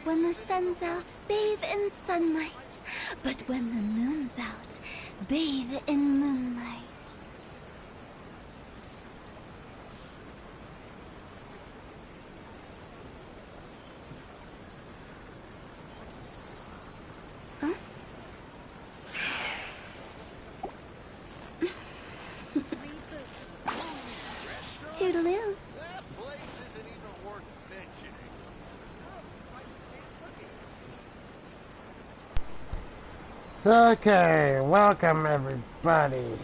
When the sun's out, bathe in sunlight. But when the moon's out, bathe in moonlight. Huh? Toodaloo. That place isn't even worth mentioning. Okay, welcome everybody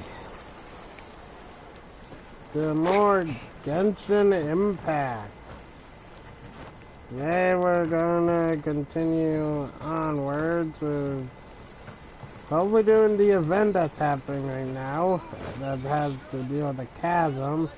to more Genshin Impact. Today we're gonna continue onwards with hopefully doing the event that's happening right now that has to deal with the chasm.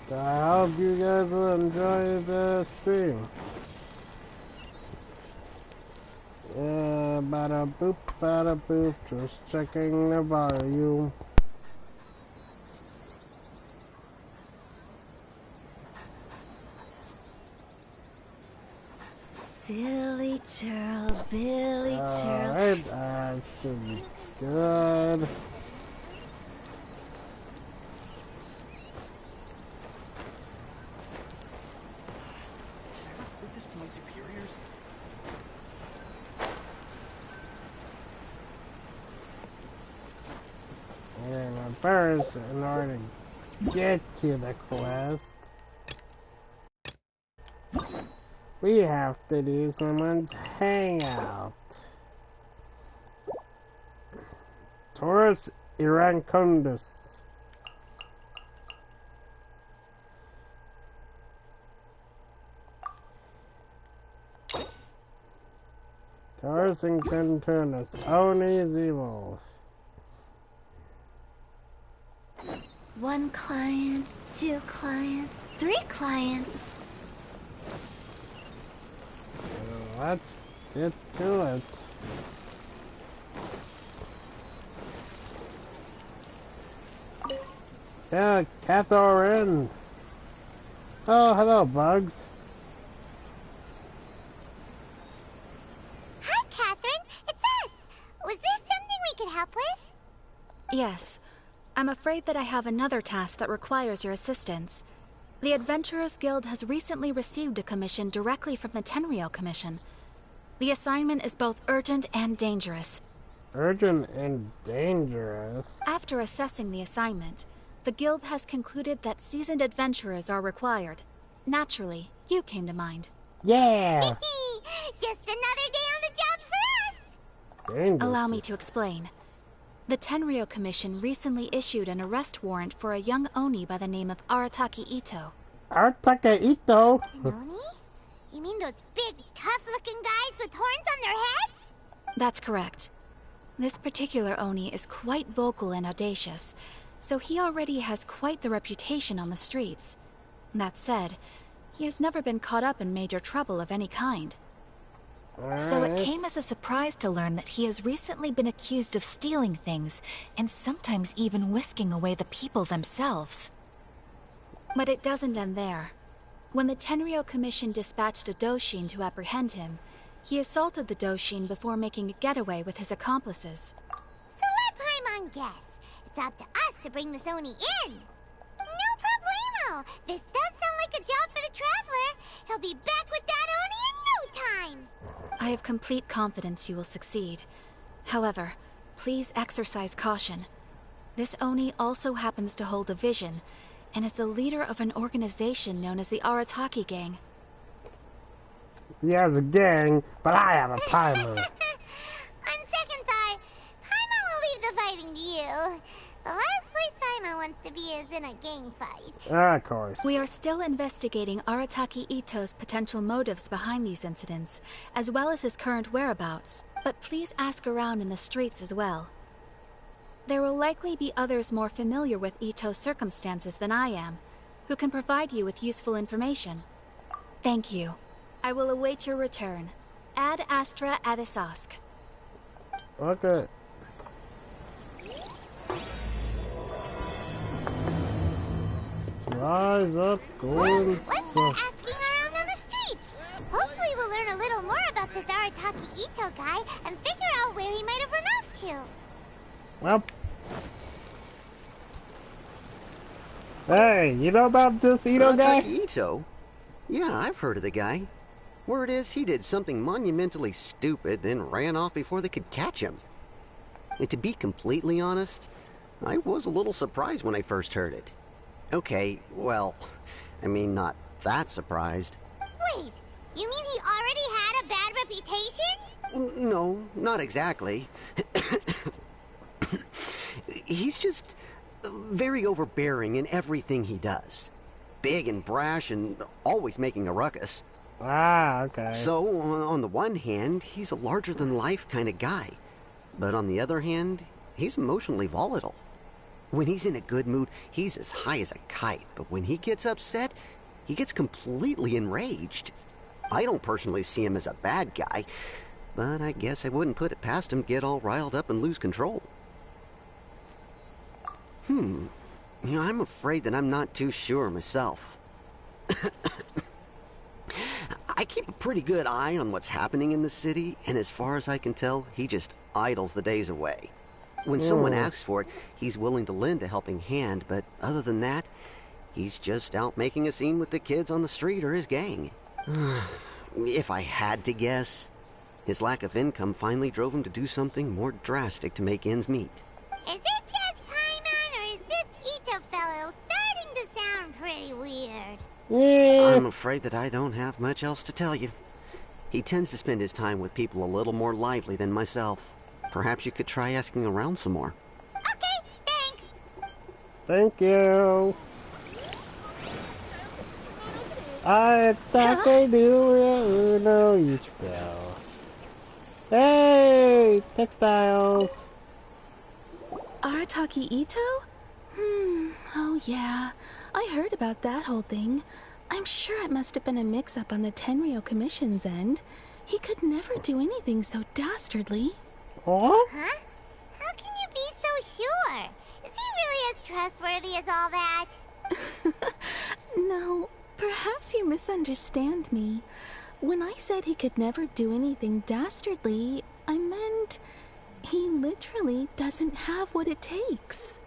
So I hope you guys will enjoy the stream. Yeah, bada boop, just checking the volume. Silly churl, Billy churl. Alright, that should be good. My superiors. Yeah, but first, in order to get to the quest, we have to do someone's hangout. Taurus Irancundus. Taurus and Cantunus. Oni's evil. One client, two clients, three clients. Let's get to it. Yeah, Catherine. Oh, hello, Bugs. Hi, Catherine. It's us. Was there something we could help with? Yes. I'm afraid that I have another task that requires your assistance. The Adventurers Guild has recently received a commission directly from the Tenryou Commission. The assignment is both urgent and dangerous. Urgent and dangerous? After assessing the assignment, the Guild has concluded that seasoned adventurers are required. Naturally, you came to mind. Yeah! Just another day on the job for us! Dangerous. Allow me to explain. The Tenryou Commission recently issued an arrest warrant for a young Oni by the name of Arataki Ito. Arataki Ito? An Oni? You mean those big, tough-looking guys with horns on their heads? That's correct. This particular Oni is quite vocal and audacious, so he already has quite the reputation on the streets. That said, he has never been caught up in major trouble of any kind. So it came as a surprise to learn that he has recently been accused of stealing things, and sometimes even whisking away the people themselves. But it doesn't end there. When the Tenryou Commission dispatched a Doshin to apprehend him, he assaulted the Doshin before making a getaway with his accomplices. So let Paimon guess. It's up to us to bring this Oni in. No problemo. This does sound like a job for the Traveler. He'll be back with that Oni in no time. I have complete confidence you will succeed. However, please exercise caution. This Oni also happens to hold a vision, and is the leader of an organization known as the Arataki Gang. He has a gang, but I have a Paimon. On second thought, Paimon will leave the fighting to you. The last place Paimon wants to be is in a gang fight. Of course. We are still investigating Arataki Ito's potential motives behind these incidents, as well as his current whereabouts. But please ask around in the streets as well. There will likely be others more familiar with Ito's circumstances than I am, who can provide you with useful information. Thank you. I will await your return. Ad Astra Avisask. Okay. Rise up, golden Let's start asking around on the streets. Hopefully we'll learn a little more about this Arataki Ito guy and figure out where he might have run off to. Well. Hey, you know about this Ito guy? Arataki Ito? Yeah, I've heard of the guy. Word is he did something monumentally stupid, then ran off before they could catch him. And to be completely honest, I was a little surprised when I first heard it. Okay, well, I mean, not that surprised. Wait, you mean he already had a bad reputation? No, not exactly. He's just very overbearing in everything he does. Big and brash and always making a ruckus. Ah, okay. So, on the one hand, he's a larger-than-life kind of guy. But on the other hand, he's emotionally volatile. When he's in a good mood, he's as high as a kite. But when he gets upset, he gets completely enraged. I don't personally see him as a bad guy, but I guess I wouldn't put it past him to get all riled up and lose control. You know, I'm afraid that I'm not too sure myself. I keep a pretty good eye on what's happening in the city, and as far as I can tell, he just idles the days away. When someone asks for it, he's willing to lend a helping hand, but other than that, he's just out making a scene with the kids on the street or his gang. If I had to guess, his lack of income finally drove him to do something more drastic to make ends meet. Is it just Paimon, or is this Ito fellow starting to sound pretty weird? I'm afraid that I don't have much else to tell you. He tends to spend his time with people a little more lively than myself. Perhaps you could try asking around some more. Okay, thanks. Thank you. I Take do Uno Ichigo. Hey, textiles. Arataki Ito? Oh yeah. I heard about that whole thing. I'm sure it must have been a mix-up on the Tenryou Commission's end. He could never do anything so dastardly. Huh? Huh? How can you be so sure? Is he really as trustworthy as all that? No, perhaps you misunderstand me. When I said he could never do anything dastardly, I meant he literally doesn't have what it takes.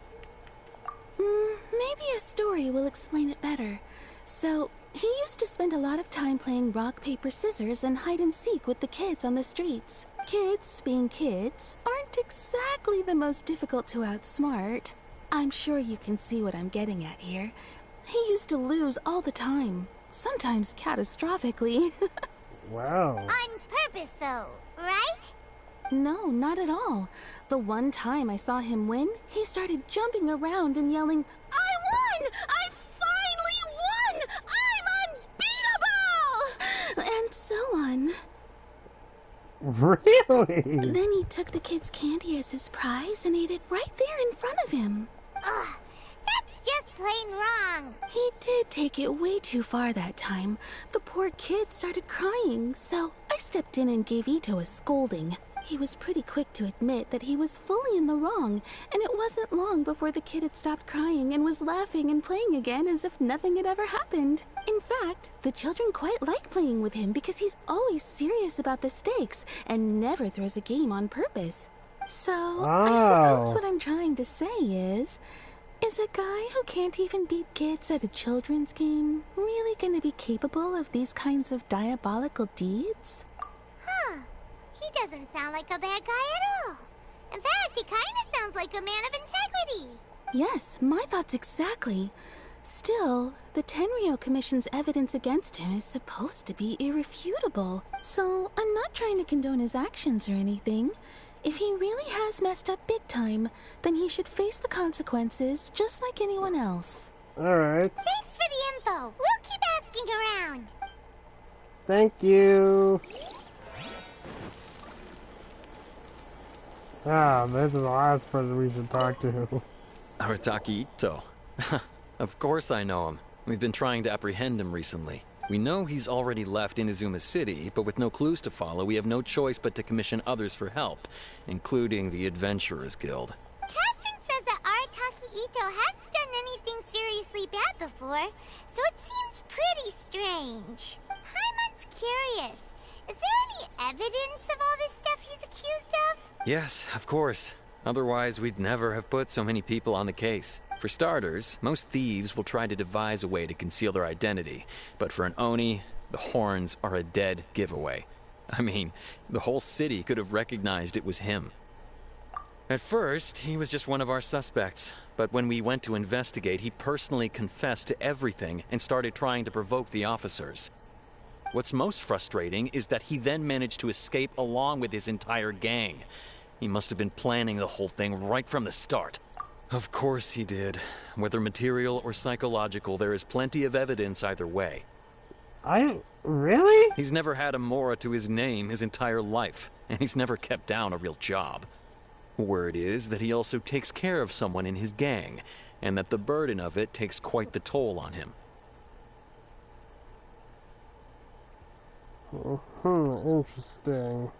Maybe a story will explain it better. So, he used to spend a lot of time playing rock, paper, scissors and hide and seek with the kids on the streets. Kids, being kids, aren't exactly the most difficult to outsmart. I'm sure you can see what I'm getting at here. He used to lose all the time, sometimes catastrophically. Wow. On purpose, though, right? No, not at all. The one time I saw him win, he started jumping around and yelling, "I won! I finally won! I'm unbeatable!" And so on. Really? Then he took the kid's candy as his prize and ate it right there in front of him. Ugh, that's just plain wrong. He did take it way too far that time. The poor kid started crying, so I stepped in and gave Ito a scolding. He was pretty quick to admit that he was fully in the wrong, and it wasn't long before the kid had stopped crying and was laughing and playing again as if nothing had ever happened. In fact, the children quite like playing with him because he's always serious about the stakes and never throws a game on purpose. So, I suppose what I'm trying to say is a guy who can't even beat kids at a children's game really gonna be capable of these kinds of diabolical deeds? Huh. He doesn't sound like a bad guy at all. In fact, he kind of sounds like a man of integrity. Yes, my thoughts exactly. Still, the Tenryou Commission's evidence against him is supposed to be irrefutable. So, I'm not trying to condone his actions or anything. If he really has messed up big time, then he should face the consequences just like anyone else. Alright. Thanks for the info. We'll keep asking around. Thank you. Ah, this is the last person we should talk to. Arataki Ito. Of course I know him. We've been trying to apprehend him recently. We know he's already left Inazuma City, but with no clues to follow, we have no choice but to commission others for help, including the Adventurers Guild. Catherine says that Arataki Ito hasn't done anything seriously bad before, so it seems pretty strange. Paimon's curious. Is there any evidence of all this stuff he's accused of? Yes, of course. Otherwise, we'd never have put so many people on the case. For starters, most thieves will try to devise a way to conceal their identity, but for an Oni, the horns are a dead giveaway. I mean, the whole city could have recognized it was him. At first, he was just one of our suspects, but when we went to investigate, he personally confessed to everything and started trying to provoke the officers. What's most frustrating is that he then managed to escape along with his entire gang. He must have been planning the whole thing right from the start. Of course he did. Whether material or psychological, there is plenty of evidence either way. Really? He's never had a Mora to his name his entire life, and he's never kept down a real job. Word is that he also takes care of someone in his gang, and that the burden of it takes quite the toll on him. Interesting.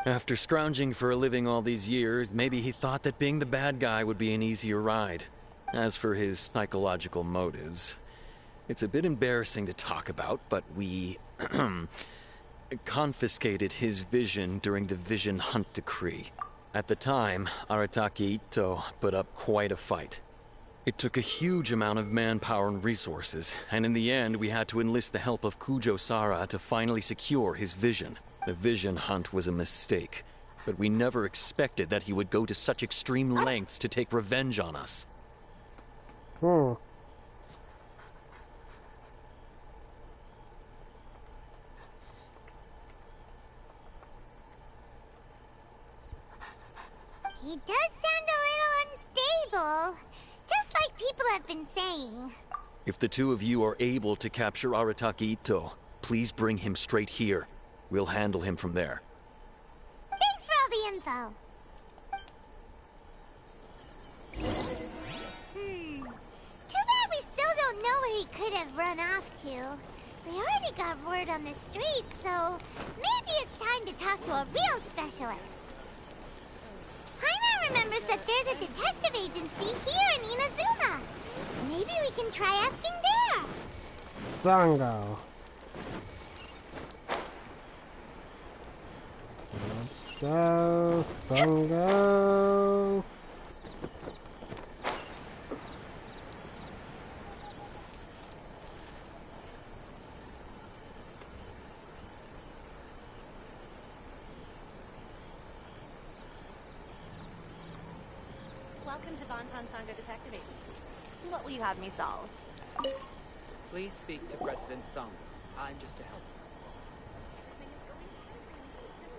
After scrounging for a living all these years, maybe he thought that being the bad guy would be an easier ride. As for his psychological motives, it's a bit embarrassing to talk about, but we confiscated his vision during the Vision Hunt Decree. At the time, Arataki Ito put up quite a fight. It took a huge amount of manpower and resources, and in the end we had to enlist the help of Kujo Sara to finally secure his vision. The Vision Hunt was a mistake, but we never expected that he would go to such extreme lengths to take revenge on us. He does sound a little unstable, just like people have been saying. If the two of you are able to capture Arataki Ito, please bring him straight here. We'll handle him from there. Thanks for all the info. Too bad we still don't know where he could have run off to. We already got word on the street, so maybe it's time to talk to a real specialist. Paimon remembers that there's a detective agency here in Inazuma. Maybe we can try asking there. Zango. Let's go, Zango. Welcome to Bonton Sangha Detective Agency. What will you have me solve? Please speak to President Song. I'm just a helper.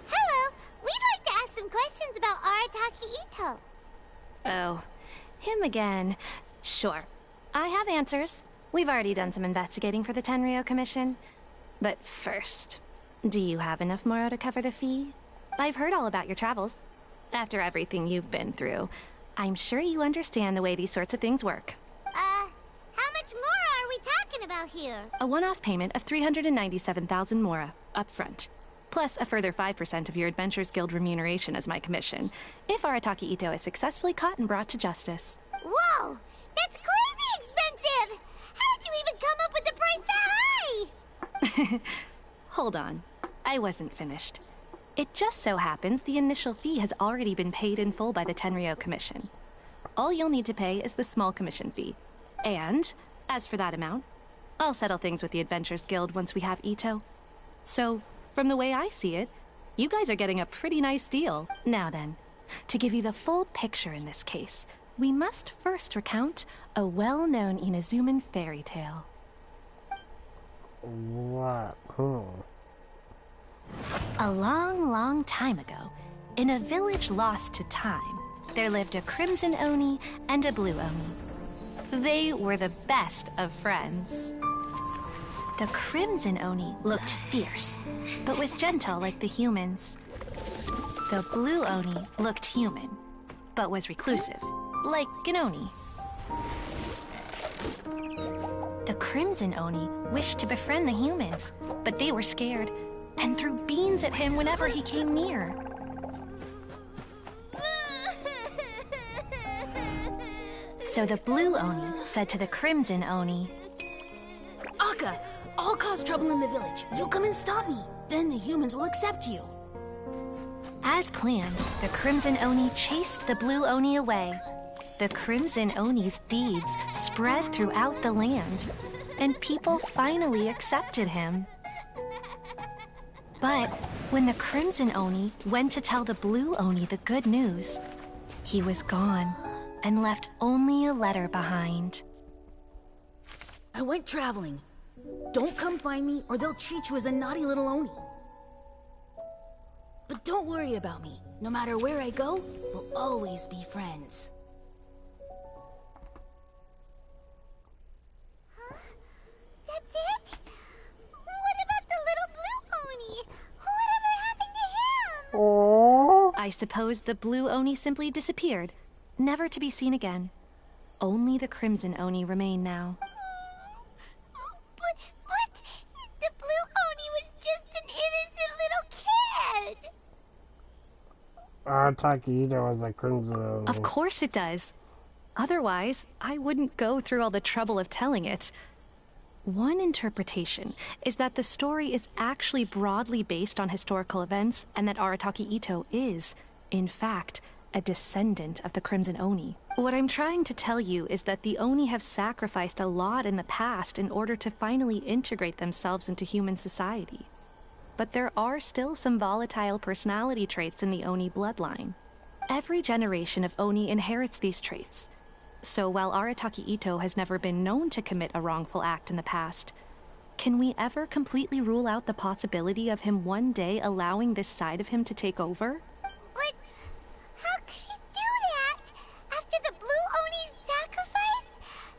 Hello, we'd like to ask some questions about Arataki Ito. Oh, him again. Sure. I have answers. We've already done some investigating for the Tenryo Commission. But first, do you have enough Moro to cover the fee? I've heard all about your travels. After everything you've been through, I'm sure you understand the way these sorts of things work. How much more are we talking about here? A one-off payment of 397,000 Mora, up front. Plus a further 5% of your Adventurers Guild remuneration as my commission, if Arataki Ito is successfully caught and brought to justice. Whoa! That's crazy expensive! How did you even come up with the price that high? Hold on. I wasn't finished. It just so happens the initial fee has already been paid in full by the Tenryo Commission. All you'll need to pay is the small commission fee. And, as for that amount, I'll settle things with the Adventurers Guild once we have Ito. So, from the way I see it, you guys are getting a pretty nice deal. Now then, to give you the full picture in this case, we must first recount a well-known Inazuman fairy tale. What? A long, long time ago, in a village lost to time, there lived a Crimson Oni and a Blue Oni. They were the best of friends. The Crimson Oni looked fierce, but was gentle like the humans. The Blue Oni looked human, but was reclusive, like an Oni. The Crimson Oni wished to befriend the humans, but they were scared and threw beans at him whenever he came near. So the Blue Oni said to the Crimson Oni, Akka, I'll cause trouble in the village. You come and stop me. Then the humans will accept you. As planned, the Crimson Oni chased the Blue Oni away. The Crimson Oni's deeds spread throughout the land, and people finally accepted him. But when the Crimson Oni went to tell the Blue Oni the good news, he was gone and left only a letter behind. I went traveling. Don't come find me or they'll treat you as a naughty little Oni. But don't worry about me. No matter where I go, we'll always be friends. That's it? What about the little Blue Oni? Whatever happened to him? Oh. I suppose the Blue Oni simply disappeared, never to be seen again. Only the Crimson Oni remain now. But the Blue Oni was just an innocent little kid. Arataki Ito was a Crimson. Of course it does. Otherwise, I wouldn't go through all the trouble of telling it. One interpretation is that the story is actually broadly based on historical events and that Arataki Ito is, in fact, a descendant of the Crimson Oni. What I'm trying to tell you is that the Oni have sacrificed a lot in the past in order to finally integrate themselves into human society. But there are still some volatile personality traits in the Oni bloodline. Every generation of Oni inherits these traits. So while Arataki Ito has never been known to commit a wrongful act in the past, can we ever completely rule out the possibility of him one day allowing this side of him to take over? But how could he do that? After the Blue Oni's sacrifice?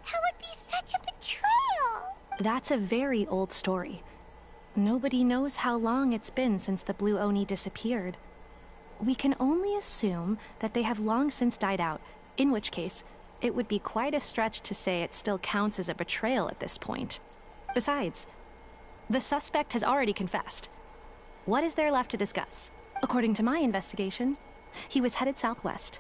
That would be such a betrayal. That's a very old story. Nobody knows how long it's been since the Blue Oni disappeared. We can only assume that they have long since died out, in which case, it would be quite a stretch to say it still counts as a betrayal at this point. Besides, the suspect has already confessed. What is there left to discuss? According to my investigation, he was headed southwest.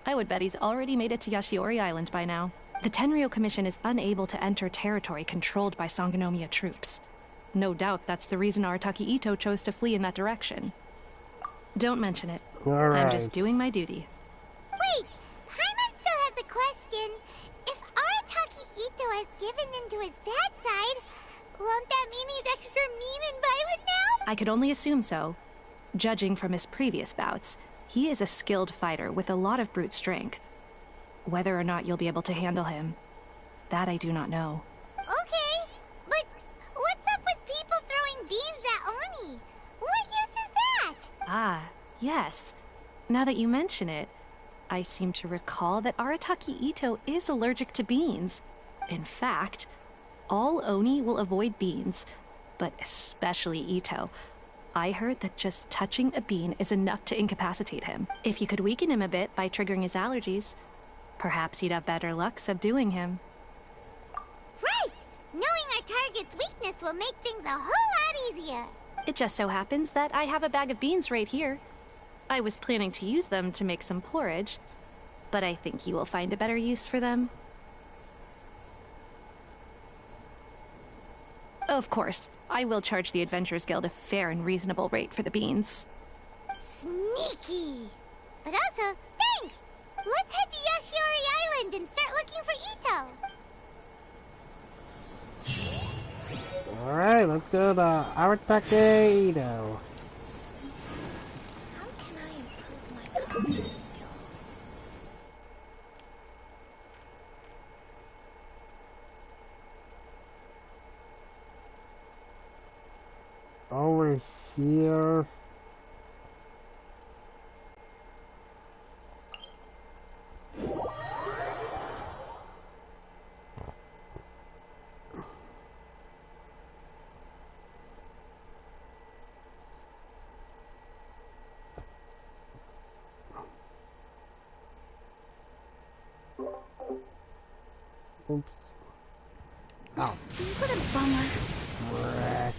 I would bet he's already made it to Yashiori Island by now. The Tenryo Commission is unable to enter territory controlled by Sangonomiya troops. No doubt that's the reason Arataki Ito chose to flee in that direction. Don't mention it. I'm just doing my duty. Wait! Paimon still has a question. If Arataki Ito has given into his bad side, won't that mean he's extra mean and violent now? I could only assume so. Judging from his previous bouts, he is a skilled fighter with a lot of brute strength. Whether or not you'll be able to handle him, that I do not know. Okay, but what's up with people throwing beans at Oni? What use is that? Ah, yes. Now that you mention it, I seem to recall that Arataki Ito is allergic to beans. In fact, all Oni will avoid beans, but especially Ito. I heard that just touching a bean is enough to incapacitate him. If you could weaken him a bit by triggering his allergies, perhaps you'd have better luck subduing him. Right! Knowing our target's weakness will make things a whole lot easier. It just so happens that I have a bag of beans right here. I was planning to use them to make some porridge, but I think you will find a better use for them. Of course, I will charge the Adventurers Guild a fair and reasonable rate for the beans. Sneaky! But also, thanks! Let's head to Yashiori Island and start looking for Ito! Alright, let's go to Arataki Ito. How can I improve my combat skills? Over here. Oops. Oh. What a bummer. Wreck.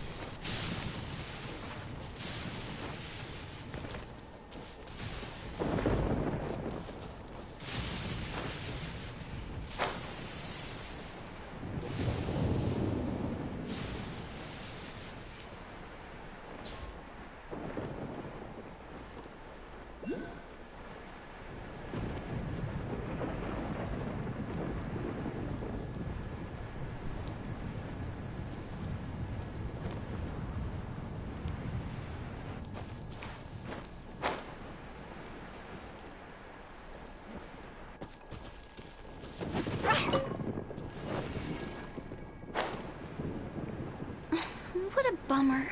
What a bummer.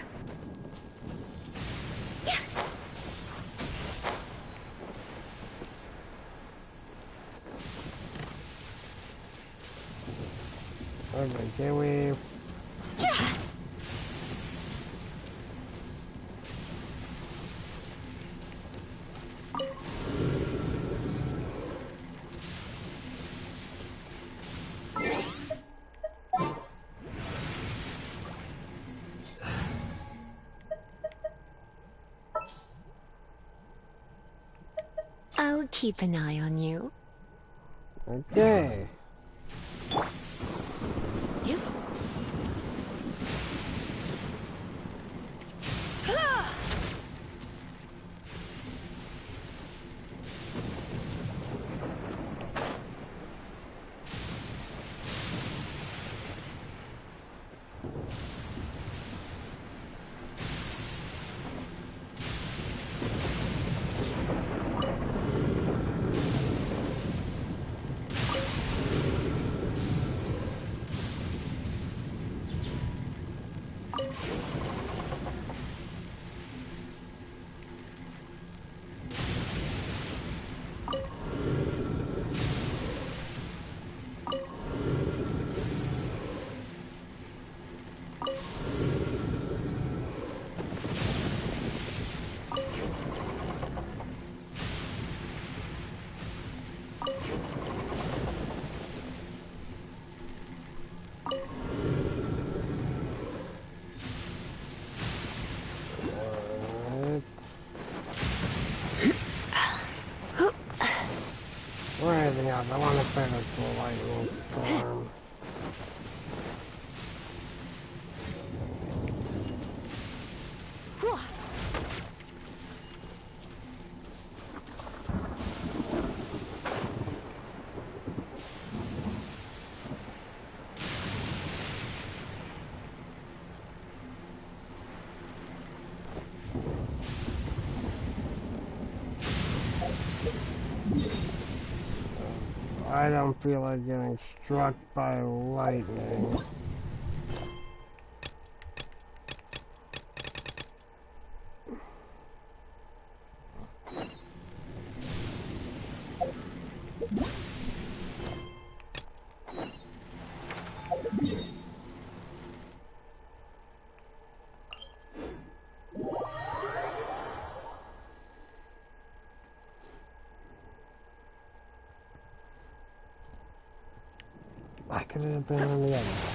Okay, can we... I'll keep an eye on you. Okay. You? Or anything else. I want to finish the lightning storm. I don't feel like getting struck by lightning. I could have been on the other one.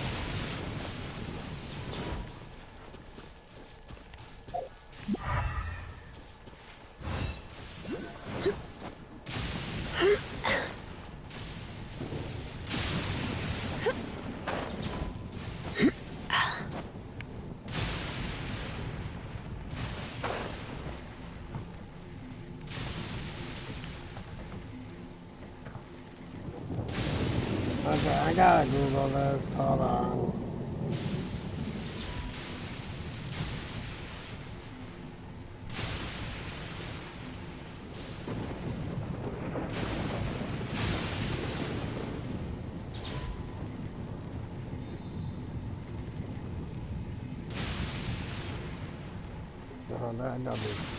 Okay, I gotta Google this. Hold on. No, that doesn't.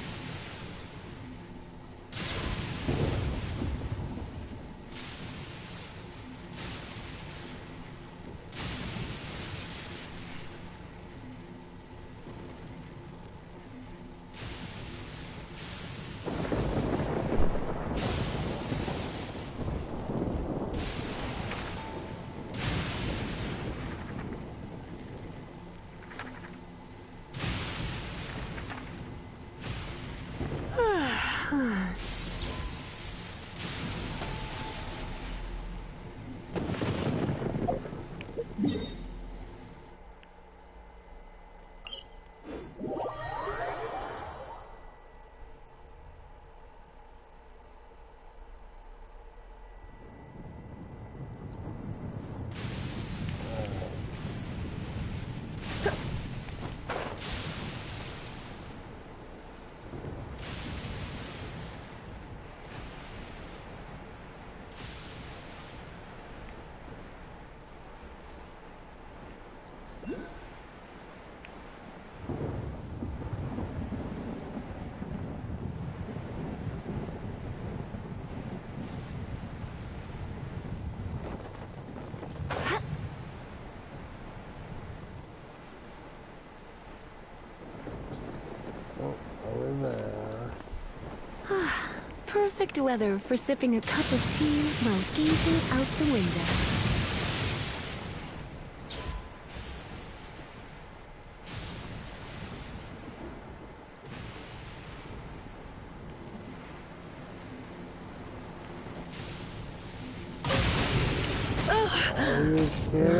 Perfect weather for sipping a cup of tea while gazing out the window.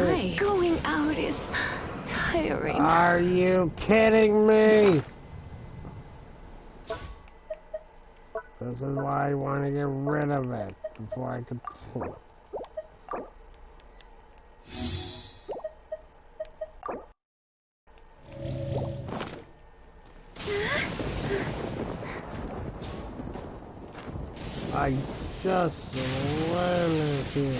My going out is tiring. Are you kidding me? This is why I want to get rid of it before I continue. I just landed here.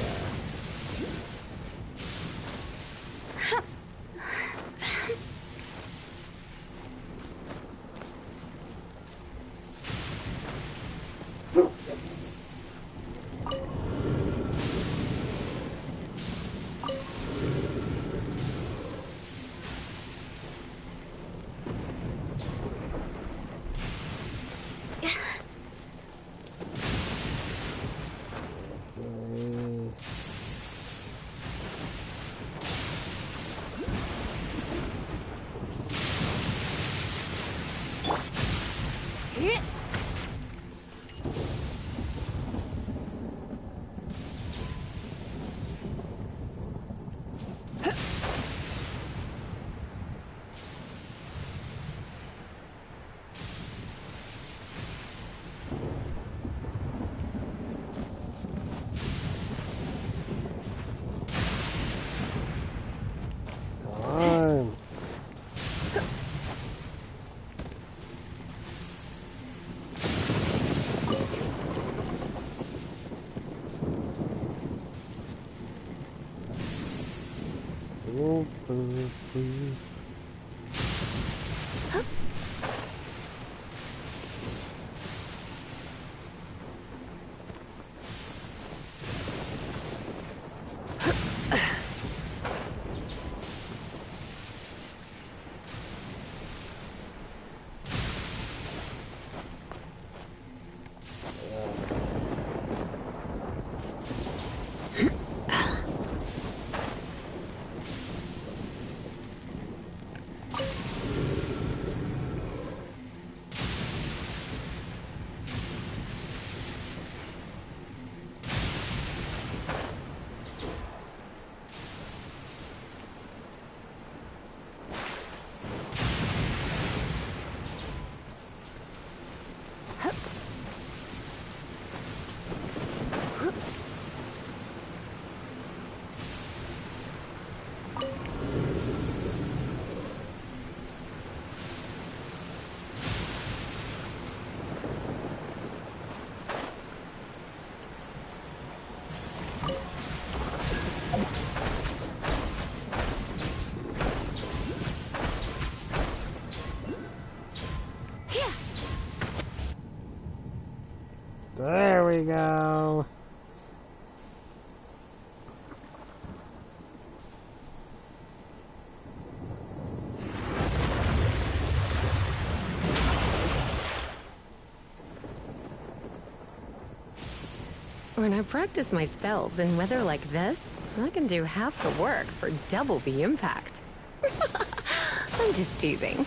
There we go. When I practice my spells in weather like this, I can do half the work for double the impact. I'm just teasing.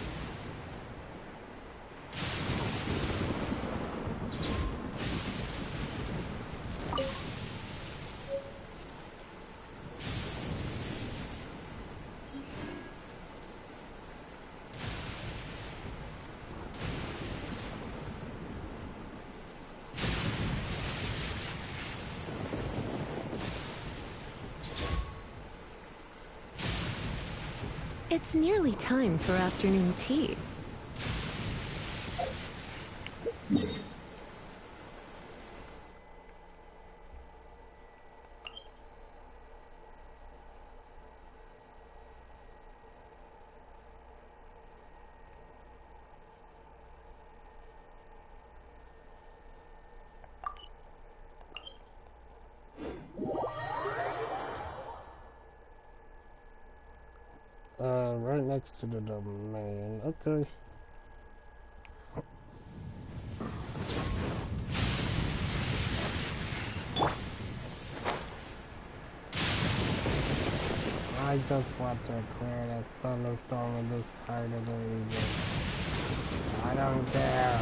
It's nearly time for afternoon tea. Right next to the domain. Okay. I just want to clear this thunderstorm in this part of the region. I don't care.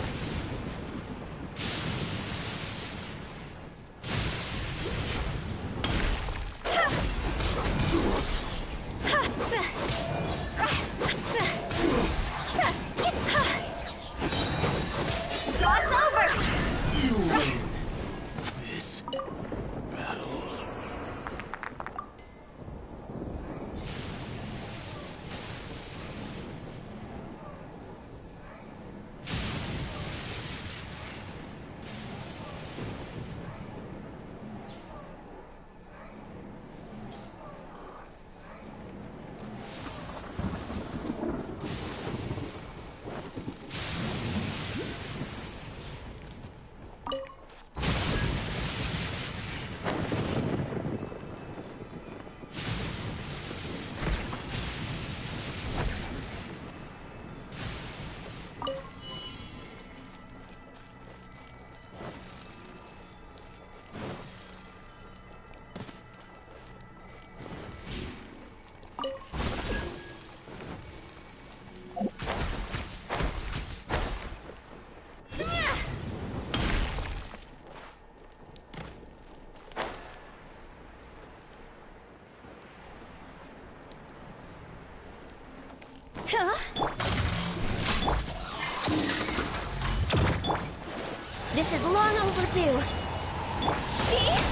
You win this battle. This is long overdue. See?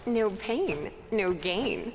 No pain, no gain.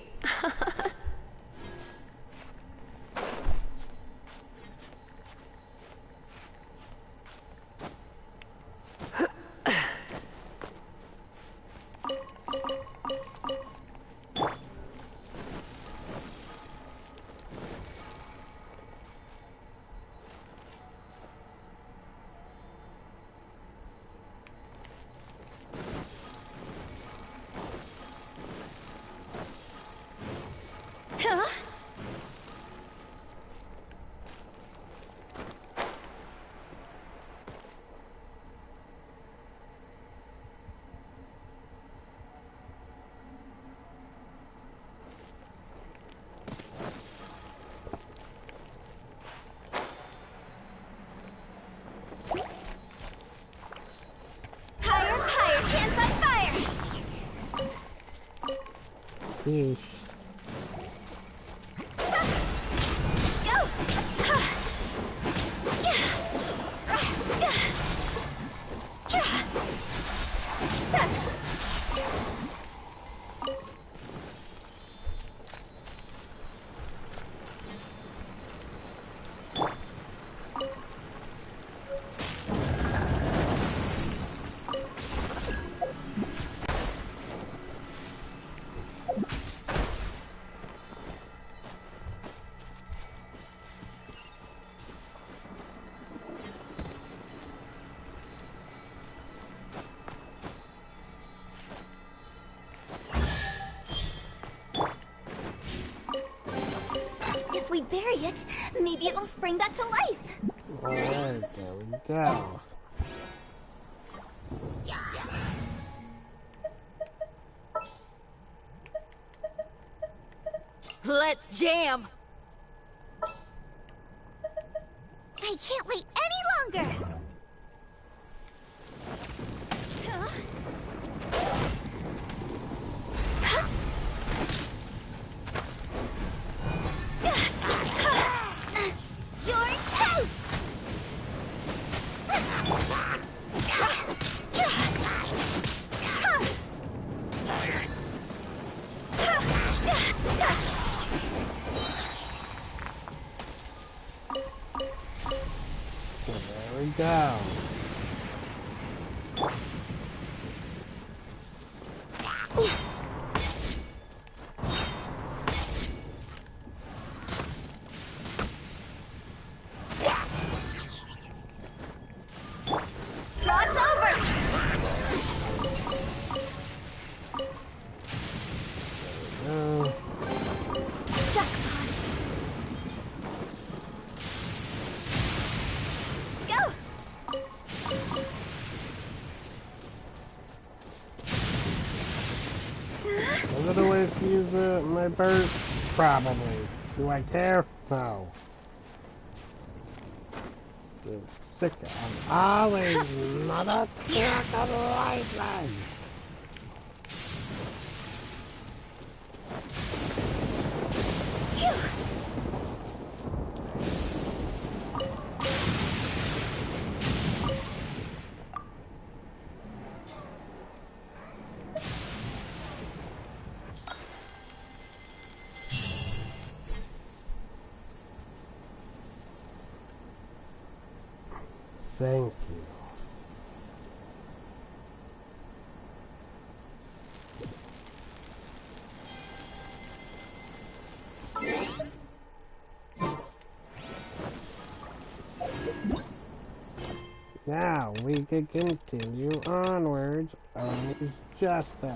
Yeesh. If we bury it, maybe it will spring back to life. Alright, there we go. Let's jam! I can't wait any longer! You're toast! There we go. Cross over! Jackpots! Go! Another way to use my bird? Probably. Do I care? No. Just sick of always mother trucker lightning. Thank you. Now we can continue onwards on justice.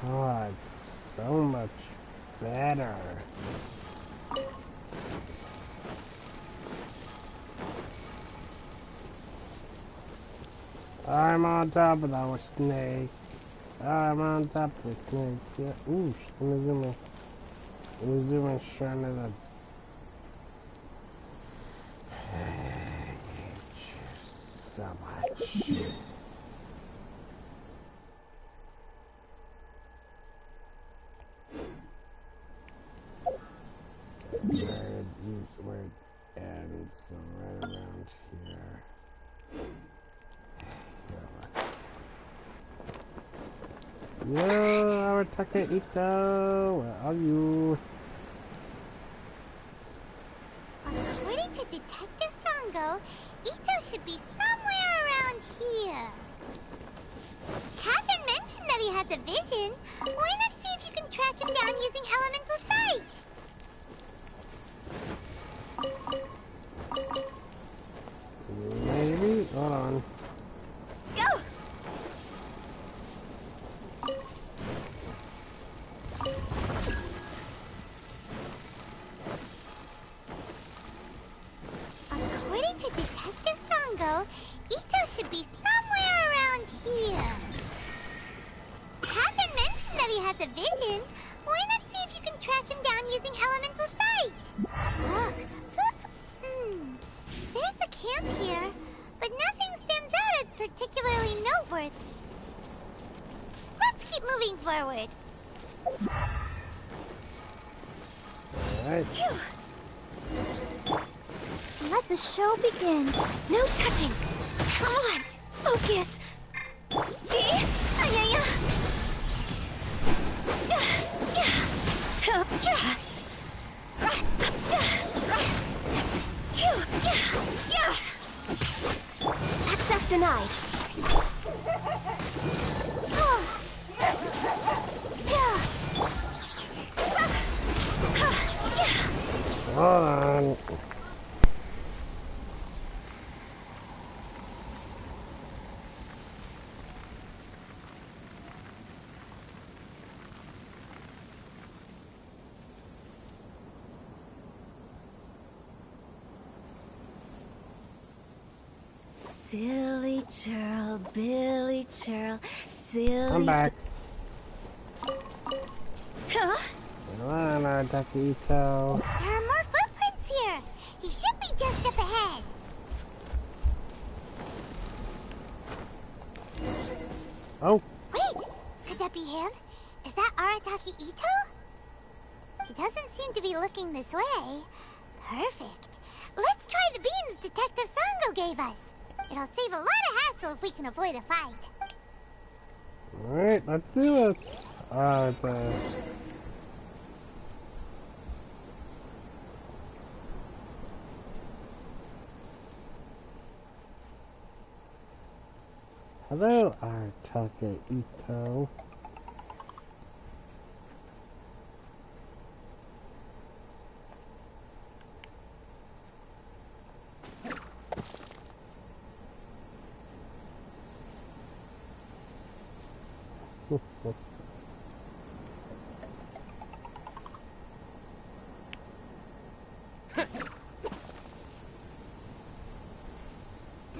Oh, it's so much better. I'm on top of that snake. I'm on top of the snake. Yeah. Ooh, let me zoom in. Let me zoom in, shine it up. I hate you so much. Where it ends, so right around here. Yo, our Takahito, where are you? According to Detective Sango, Ito should be somewhere around here. Catherine mentioned that he has a vision. Why not see if you can track him down using elemental sight? Maybe? Hold on. Go! According to Detective Sango, Ito should be somewhere around here. Catherine mentioned that he has a vision. Why not see if you can track him down using elemental sight? Look, there's a camp here, but nothing stands out as particularly noteworthy. Let's keep moving forward. Alright. Let the show begin. No touching. Come on, focus. Access denied. Hold on. Silly churl, Billy churl, silly. I'm back. Huh? Come on, Arataki Ito. There are more footprints here. He should be just up ahead. Oh. Wait, could that be him? Is that Arataki Ito? He doesn't seem to be looking this way. Perfect. Let's try the beans Detective Sango gave us. It'll save a lot of hassle if we can avoid a fight. Alright, let's do it. Oh, it's a... Hello, Arataki Ito.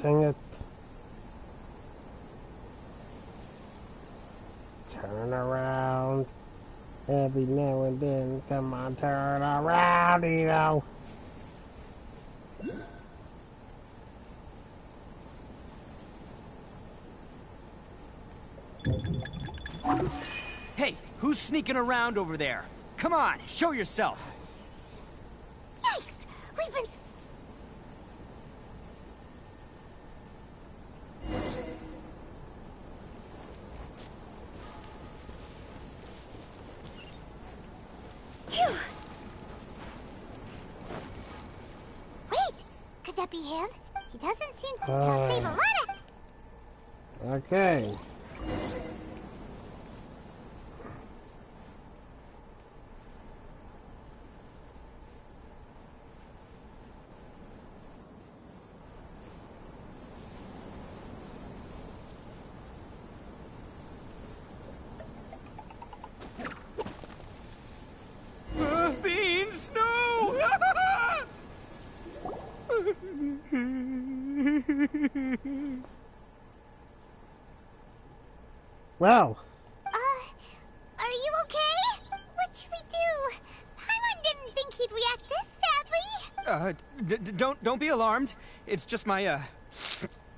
Dang it. Turn around. Every now and then, come on, turn around, you know. Hey, who's sneaking around over there? Come on, show yourself. Yikes! We've been... Phew. Wait, could that be him? He doesn't seem to save a lot of... Okay. Beans, no! Well. Are you okay? What should we do? Paimon didn't think he'd react this badly. Don't be alarmed. It's just my,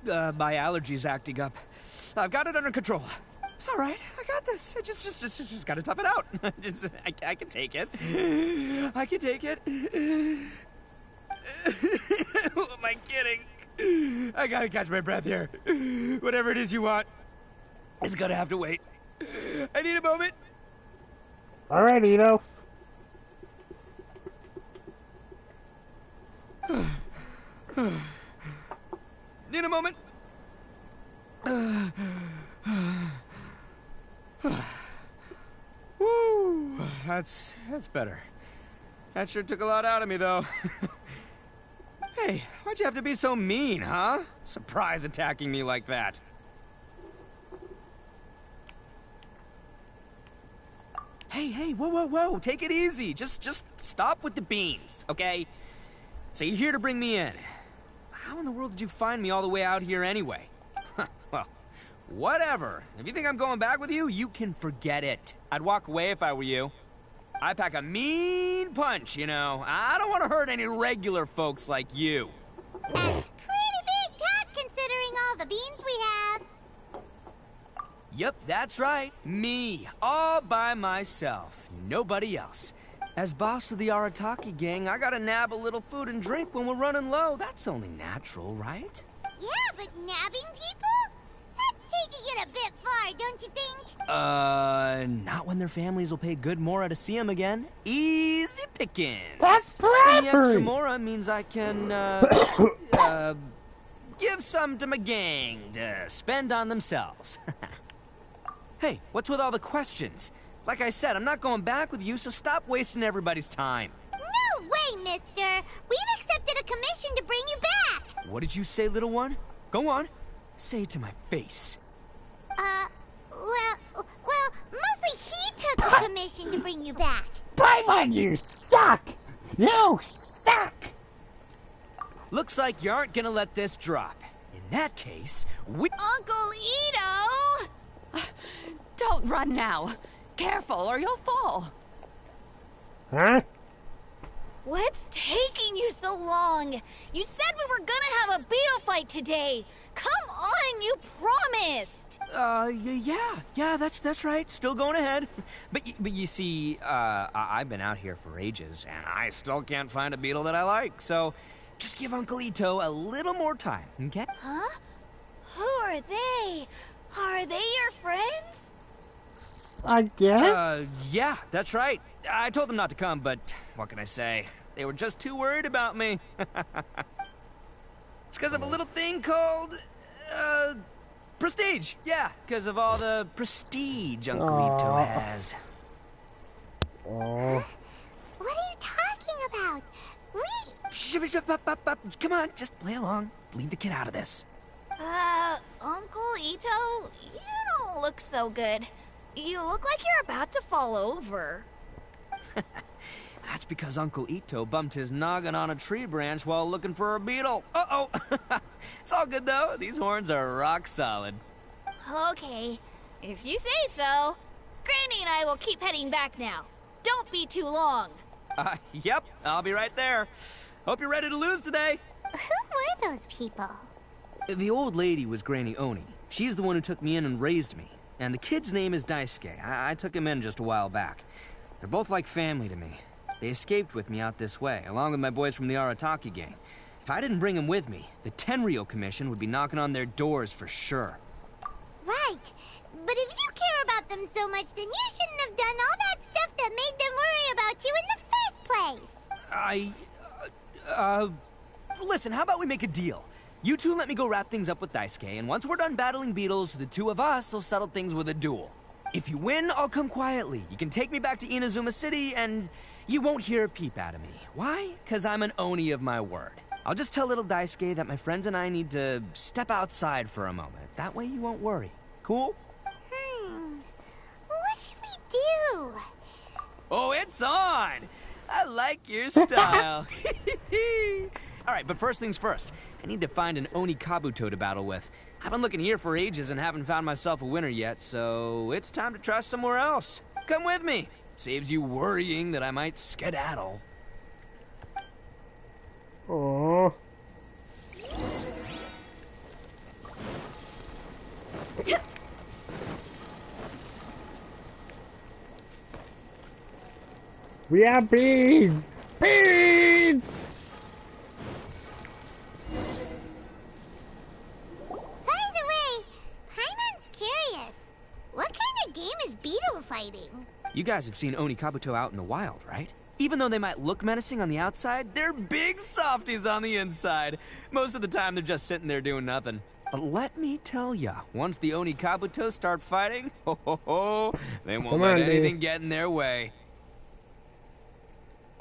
my allergies acting up. I've got it under control. It's all right. I got this. I just gotta tough it out. I can take it. I can take it. Who am I kidding? I gotta catch my breath here. Whatever it is you want, it's gonna have to wait. I need a moment. All right, Ito. Need a moment. Woo, that's better. That sure took a lot out of me, though. Hey, why'd you have to be so mean, huh? Surprise attacking me like that. Hey, whoa, take it easy. Just stop with the beans, okay? So you're here to bring me in. How in the world did you find me all the way out here anyway? Well, whatever. If you think I'm going back with you, you can forget it. I'd walk away if I were you. I pack a mean punch, you know. I don't want to hurt any regular folks like you. That's pretty big talk considering all the beans we have. Yep, that's right. Me. All by myself. Nobody else. As boss of the Arataki gang, I gotta nab a little food and drink when we're running low. That's only natural, right? Yeah, but nabbing people? That's taking it a bit far, don't you think? Not when their families will pay good mora to see them again. Easy pickings. That's And the extra bribery. mora means I can, give some to my gang to spend on themselves. Hey, what's with all the questions? Like I said, I'm not going back with you, so stop wasting everybody's time. No, No way, mister! We've accepted a commission to bring you back! What did you say, little one? Go on. Say it to my face. Well, mostly he took a commission to bring you back. Paimon, you suck! You suck! Looks like you aren't gonna let this drop. In that case, Uncle Ito! Don't run now. Careful or you'll fall. Huh? What's taking you so long? You said we were gonna have a beetle fight today. Come on, you promised. Yeah, that's right. Still going ahead. But you see, I've been out here for ages, and I still can't find a beetle that I like. So, just give Uncle Ito a little more time, okay? Huh? Who are they? Are they your friends? I guess? Yeah, that's right. I told them not to come, but what can I say? They were just too worried about me. It's because of a little thing called, prestige. Yeah, because of all the prestige Uncle Ito has. Oh. What are you talking about? Come on, just play along. Leave the kid out of this. Uncle Ito, you don't look so good. You look like you're about to fall over. That's because Uncle Ito bumped his noggin on a tree branch while looking for a beetle. Uh-oh. It's all good, though. These horns are rock solid. Okay, if you say so. Granny and I will keep heading back now. Don't be too long. Yep, I'll be right there. Hope you're ready to lose today. Who were those people? The old lady was Granny Oni. She's the one who took me in and raised me. And the kid's name is Daisuke. I took him in just a while back. They're both like family to me. They escaped with me out this way, along with my boys from the Arataki gang. If I didn't bring them with me, the Tenryo Commission would be knocking on their doors for sure. Right. But if you care about them so much, then you shouldn't have done all that stuff that made them worry about you in the first place. Listen, how about we make a deal? You two let me go wrap things up with Daisuke, and once we're done battling beetles, the two of us will settle things with a duel. If you win, I'll come quietly. You can take me back to Inazuma City, and you won't hear a peep out of me. Why? Because I'm an Oni of my word. I'll just tell little Daisuke that my friends and I need to step outside for a moment. That way you won't worry. Cool? What should we do? Oh, it's on! I like your style. Alright, but first things first. I need to find an Oni Kabuto to battle with. I've been looking here for ages and haven't found myself a winner yet, so it's time to try somewhere else. Come with me. Saves you worrying that I might skedaddle. Oh. We have beads! Beads! By the way, Paimon's curious. What kind of game is beetle fighting? You guys have seen Oni Kabuto out in the wild, right? Even though they might look menacing on the outside, they're big softies on the inside. Most of the time, they're just sitting there doing nothing. But let me tell ya, once the Oni Kabuto start fighting, they won't let anything get in their way.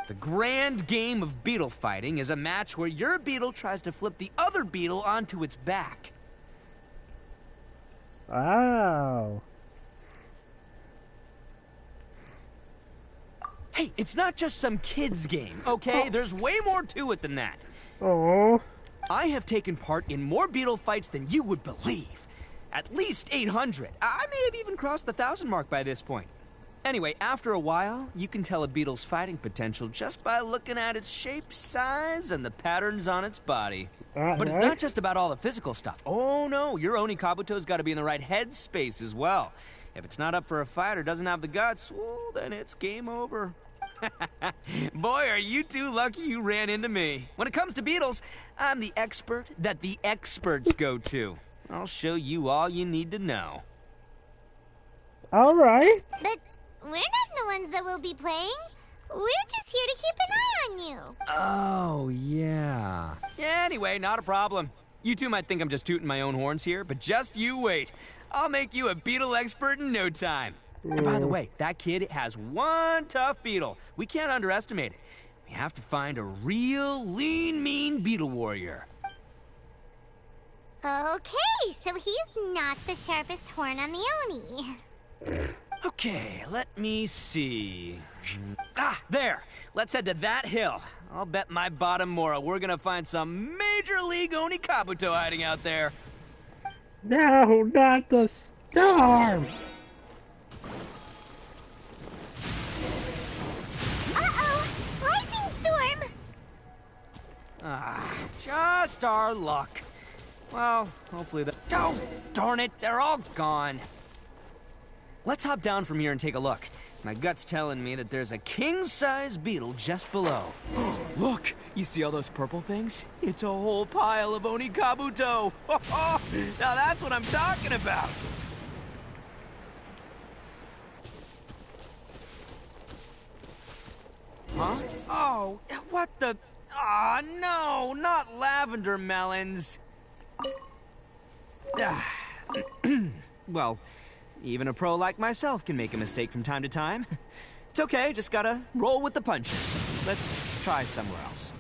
The grand game of beetle fighting is a match where your beetle tries to flip the other beetle onto its back. Wow. Hey, it's not just some kid's game, okay? There's way more to it than that. Oh. I have taken part in more beetle fights than you would believe. At least 800. I may have even crossed the 1,000 mark by this point. Anyway, after a while, you can tell a beetle's fighting potential just by looking at its shape, size, and the patterns on its body. But it's not just about all the physical stuff. Oh no, your Oni Kabuto's got to be in the right headspace as well. If it's not up for a fight or doesn't have the guts, well, then it's game over. Boy, are you two lucky you ran into me. When it comes to beetles, I'm the expert that the experts go to. I'll show you all you need to know. All right. But we're not the ones that will be playing. We're just here to keep an eye on you. Oh, yeah. Anyway, not a problem. You two might think I'm just tooting my own horns here, but just you wait. I'll make you a beetle expert in no time. And by the way, that kid has one tough beetle. We can't underestimate it. We have to find a real lean, mean beetle warrior. Okay, so he's not the sharpest horn on the Oni. Okay, let me see. Ah, there! Let's head to that hill. I'll bet my bottom Mora we're gonna find some Major League Oni Kabuto hiding out there. No, not the storm! Uh-oh! Lightning storm! Ah, just our luck. Well, hopefully oh, darn it, they're all gone. Let's hop down from here and take a look. My gut's telling me that there's a king-size beetle just below. Look! You see all those purple things? It's a whole pile of Oni Kabuto! Now that's what I'm talking about! Huh? Oh, what the... Ah, no! Not lavender melons! Well... even a pro like myself can make a mistake from time to time. It's okay, just gotta roll with the punches. Let's try somewhere else.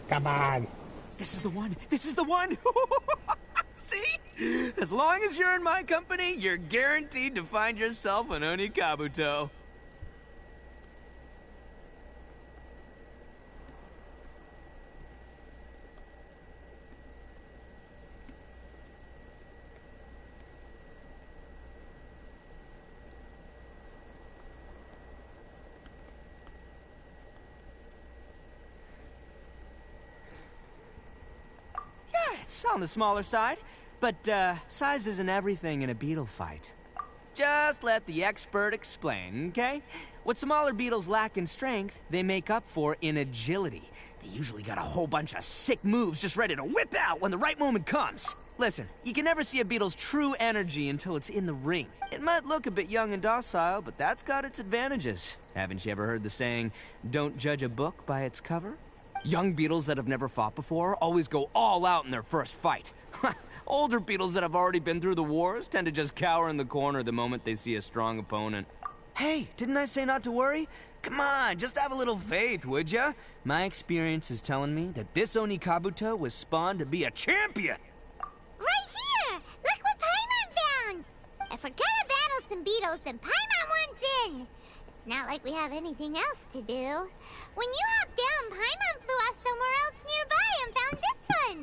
Come on. This is the one! This is the one! See? As long as you're in my company, you're guaranteed to find yourself an Oni Kabuto. It's on the smaller side, but size isn't everything in a beetle fight. Just let the expert explain, okay? What smaller beetles lack in strength, they make up for in agility. They usually got a whole bunch of sick moves just ready to whip out when the right moment comes. Listen, you can never see a beetle's true energy until it's in the ring. It might look a bit young and docile, but that's got its advantages. Haven't you ever heard the saying, don't judge a book by its cover? Young beetles that have never fought before always go all out in their first fight. Older beetles that have already been through the wars tend to just cower in the corner the moment they see a strong opponent. Hey, didn't I say not to worry? Come on, just have a little faith, would ya? My experience is telling me that this Oni Kabuto was spawned to be a champion! Right here! Look what Paimon found! If we're gonna battle some beetles, then Paimon wants in! It's not like we have anything else to do. When you hopped down, Paimon flew off somewhere else nearby and found this one!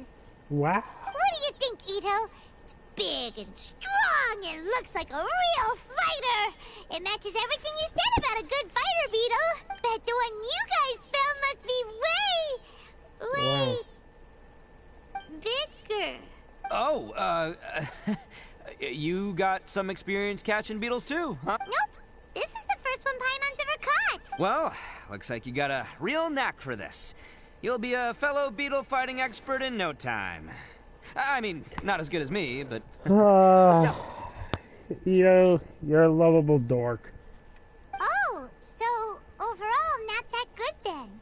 Wow. What do you think, Ito? It's big and strong and looks like a real fighter! It matches everything you said about a good fighter, Beetle! Bet the one you guys found must be way... bigger. Oh, you got some experience catching beetles too, huh? Nope. This is the first one Paimon's ever caught. Well, looks like you got a real knack for this. You'll be a fellow beetle fighting expert in no time. I mean, not as good as me, but still. You're a lovable dork. Oh, so overall not that good then.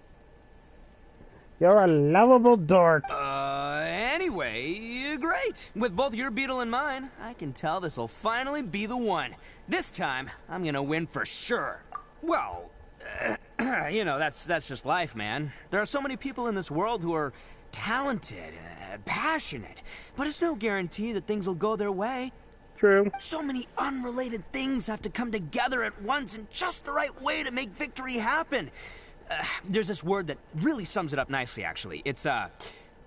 You're a lovable dork. Anyway, great. With both your beetle and mine, I can tell this'll finally be the one. This time, I'm gonna win for sure. Well, you know, that's just life, man. There are so many people in this world who are talented, passionate, but it's no guarantee that things will go their way. True. So many unrelated things have to come together at once in just the right way to make victory happen. There's this word that really sums it up nicely, actually. It's,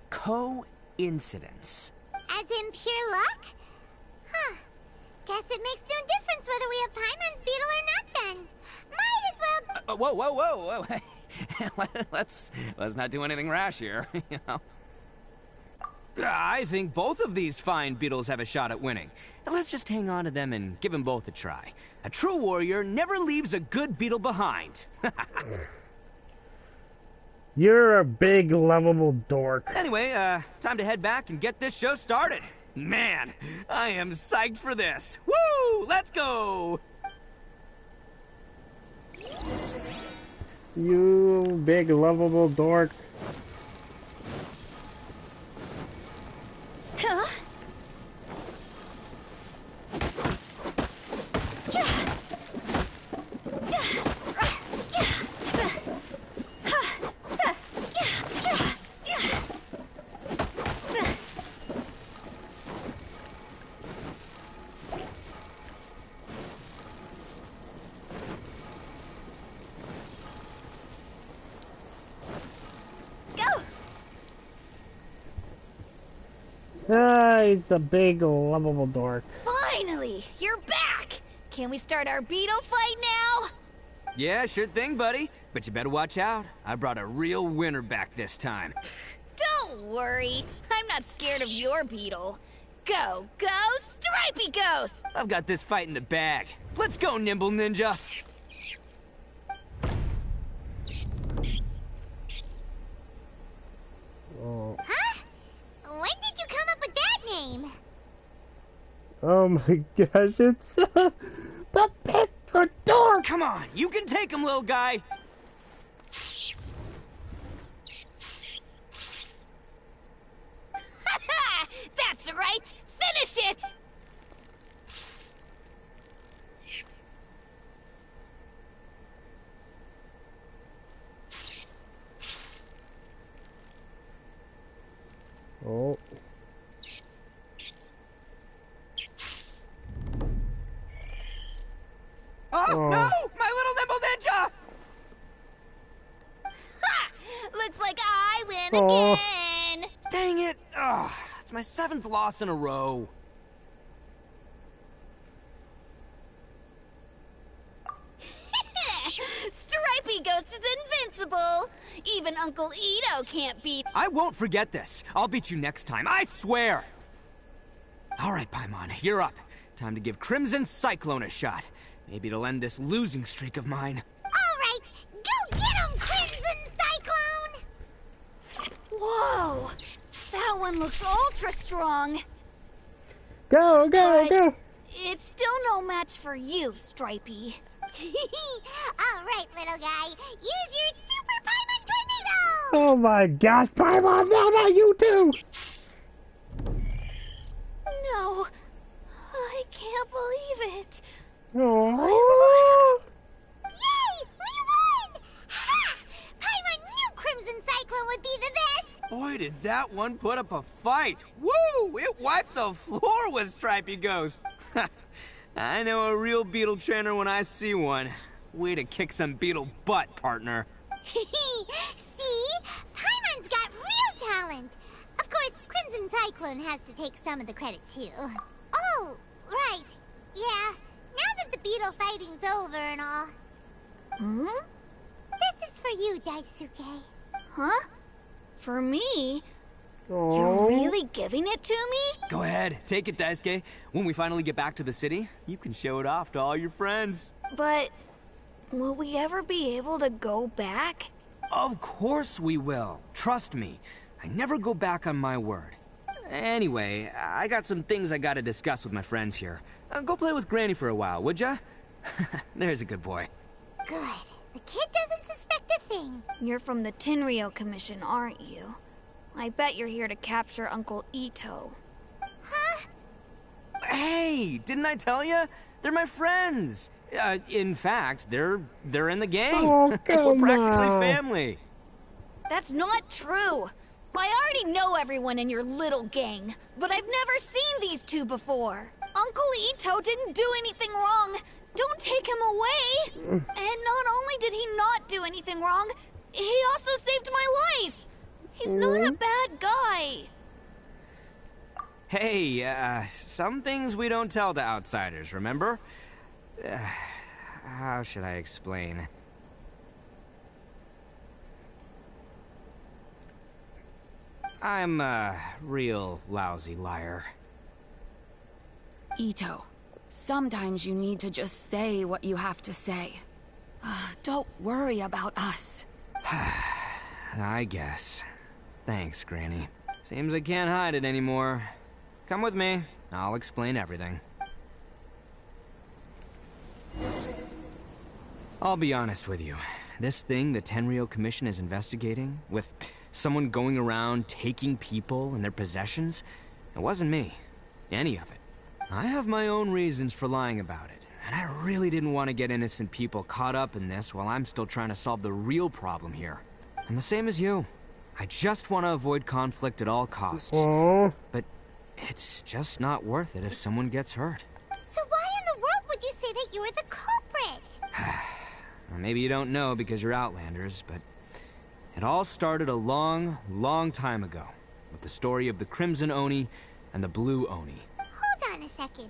coincidence. As in pure luck? Huh. Guess it makes no difference whether we have Paimon's beetle or not then. Might as well... Whoa. Let's not do anything rash here, you know. I think both of these fine beetles have a shot at winning. Let's just hang on to them and give them both a try. A true warrior never leaves a good beetle behind. You're a big, lovable dork. Anyway, time to head back and get this show started. Man, I am psyched for this. Woo! Let's go! You big, lovable dork. Huh? He's a big, lovable dork. Finally, you're back! Can we start our beetle fight now? Yeah, sure thing, buddy. But you better watch out. I brought a real winner back this time. Don't worry, I'm not scared of your beetle. Go, go, Stripey Ghost! I've got this fight in the bag. Let's go, Nimble Ninja. Oh. Huh? When did you come up with that name? Oh my gosh, it's the big dork! Come on, you can take him, little guy. That's right! Finish it! Oh. Oh, no! My little Nimble Ninja! Ha! Looks like I win Oh. again! Dang it! Ugh, it's my 7th loss in a row. Stripey Ghost is invincible! Even Uncle Ito can't beat... I won't forget this. I'll beat you next time, I swear! Alright, Paimon, you're up. Time to give Crimson Cyclone a shot. Maybe it'll end this losing streak of mine. Alright, go get him, Crimson Cyclone! Whoa! That one looks ultra strong. Go, go, But go! it's still no match for you, Stripey. Alright, little guy, use your Super Paimon Tornado! Oh my gosh, Paimon, how about you too? No, I can't believe it. Oh. Yay! We won! Ha! Paimon knew Crimson Cyclone would be the best! Boy, did that one put up a fight. Woo! It wiped the floor with Stripey Ghost. I know a real beetle trainer when I see one. Way to kick some beetle butt, partner. See? Paimon's got real talent! Of course, Crimson Cyclone has to take some of the credit, too. Oh, right. Yeah, now that the beetle fighting's over and all... Hmm? This is for you, Daisuke. Huh? For me? Oh. You're really giving it to me? Go ahead, take it, Daisuke. When we finally get back to the city, you can show it off to all your friends. But will we ever be able to go back? Of course we will. Trust me. I never go back on my word. Anyway, I got some things I gotta discuss with my friends here. Go play with Granny for a while, would ya? There's a good boy. Good. The kid doesn't suspect a thing. You're from the Tenryo Commission, aren't you? I bet you're here to capture Uncle Ito. Huh? Hey, didn't I tell you? They're my friends. In fact, they're in the gang. Oh, We're come practically on. family. That's not true. I already know everyone in your little gang, but I've never seen these two before. Uncle Ito didn't do anything wrong. Don't take him away. And not only did he not do anything wrong, he also saved my life. He's not a bad guy. Hey, some things we don't tell to outsiders, remember? How should I explain? I'm a real lousy liar. Ito, sometimes you need to just say what you have to say. Don't worry about us. I guess. Thanks, Granny. Seems I can't hide it anymore. Come with me. I'll explain everything. I'll be honest with you. This thing the Tenryo Commission is investigating, with someone going around taking people and their possessions, it wasn't me. Any of it. I have my own reasons for lying about it, and I really didn't want to get innocent people caught up in this while I'm still trying to solve the real problem here. I'm the same as you. I just want to avoid conflict at all costs. But it's just not worth it if someone gets hurt. So why in the world would you say that you were the culprit? Or maybe you don't know because you're Outlanders, but it all started a long, long time ago with the story of the Crimson Oni and the Blue Oni. Hold on a second.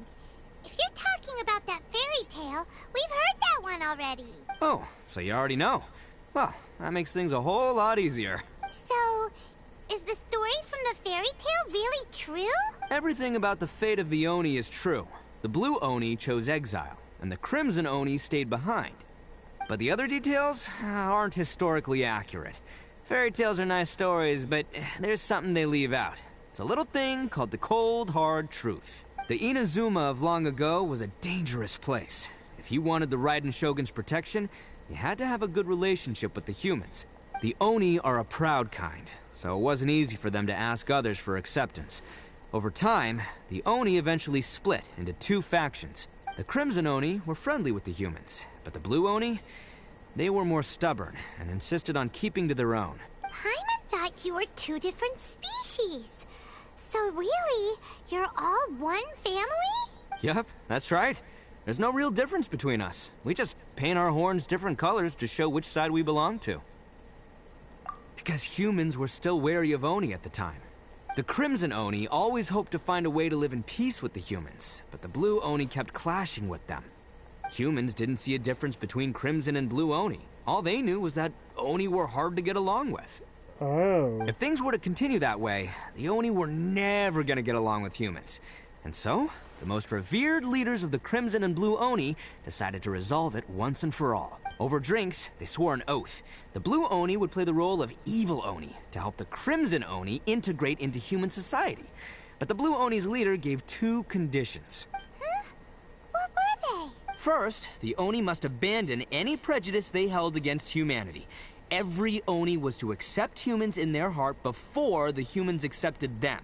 If you're talking about that fairy tale, we've heard that one already. Oh, so you already know. Well, that makes things a whole lot easier. So, is the story from the fairy tale really true? Everything about the fate of the Oni is true. The Blue Oni chose exile, and the Crimson Oni stayed behind. But the other details aren't historically accurate. Fairy tales are nice stories, but there's something they leave out. It's a little thing called the cold, hard truth. The Inazuma of long ago was a dangerous place. If you wanted the Raiden Shogun's protection, you had to have a good relationship with the humans. The Oni are a proud kind, so it wasn't easy for them to ask others for acceptance. Over time, the Oni eventually split into two factions. The Crimson Oni were friendly with the humans, but the Blue Oni, they were more stubborn and insisted on keeping to their own. Paimon thought you were two different species. So really, you're all one family? Yep, that's right. There's no real difference between us. We just paint our horns different colors to show which side we belong to. Because humans were still wary of Oni at the time. The Crimson Oni always hoped to find a way to live in peace with the humans, but the Blue Oni kept clashing with them. Humans didn't see a difference between Crimson and Blue Oni. All they knew was that Oni were hard to get along with. If things were to continue that way, the Oni were never gonna get along with humans. And so, the most revered leaders of the Crimson and Blue Oni decided to resolve it once and for all. Over drinks, they swore an oath. The Blue Oni would play the role of evil Oni to help the Crimson Oni integrate into human society. But the Blue Oni's leader gave two conditions. Huh? What were they? First, the Oni must abandon any prejudice they held against humanity. Every Oni was to accept humans in their heart before the humans accepted them.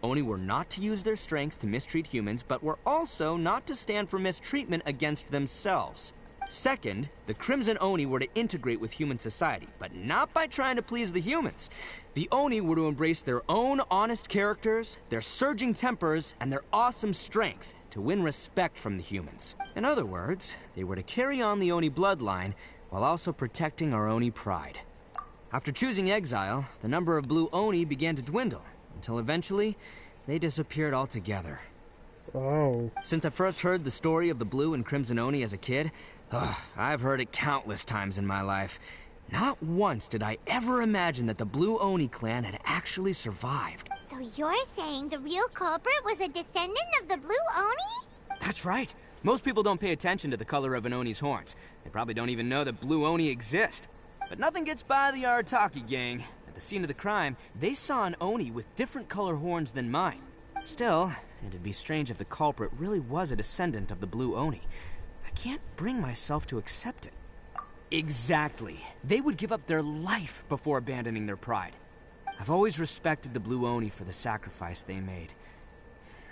Oni were not to use their strength to mistreat humans, but were also not to stand for mistreatment against themselves. Second, the Crimson Oni were to integrate with human society, but not by trying to please the humans. The Oni were to embrace their own honest characters, their surging tempers, and their awesome strength to win respect from the humans. In other words, they were to carry on the Oni bloodline while also protecting our Oni pride. After choosing exile, the number of Blue Oni began to dwindle, until eventually, they disappeared altogether. Since I first heard the story of the Blue and Crimson Oni as a kid, I've heard it countless times in my life. Not once did I ever imagine that the Blue Oni clan had actually survived. So you're saying the real culprit was a descendant of the Blue Oni? That's right. Most people don't pay attention to the color of an Oni's horns. They probably don't even know that Blue Oni exist. But nothing gets by the Arataki gang. At the scene of the crime, they saw an Oni with different color horns than mine. Still, it'd be strange if the culprit really was a descendant of the Blue Oni. I can't bring myself to accept it. Exactly. They would give up their life before abandoning their pride. I've always respected the Blue Oni for the sacrifice they made.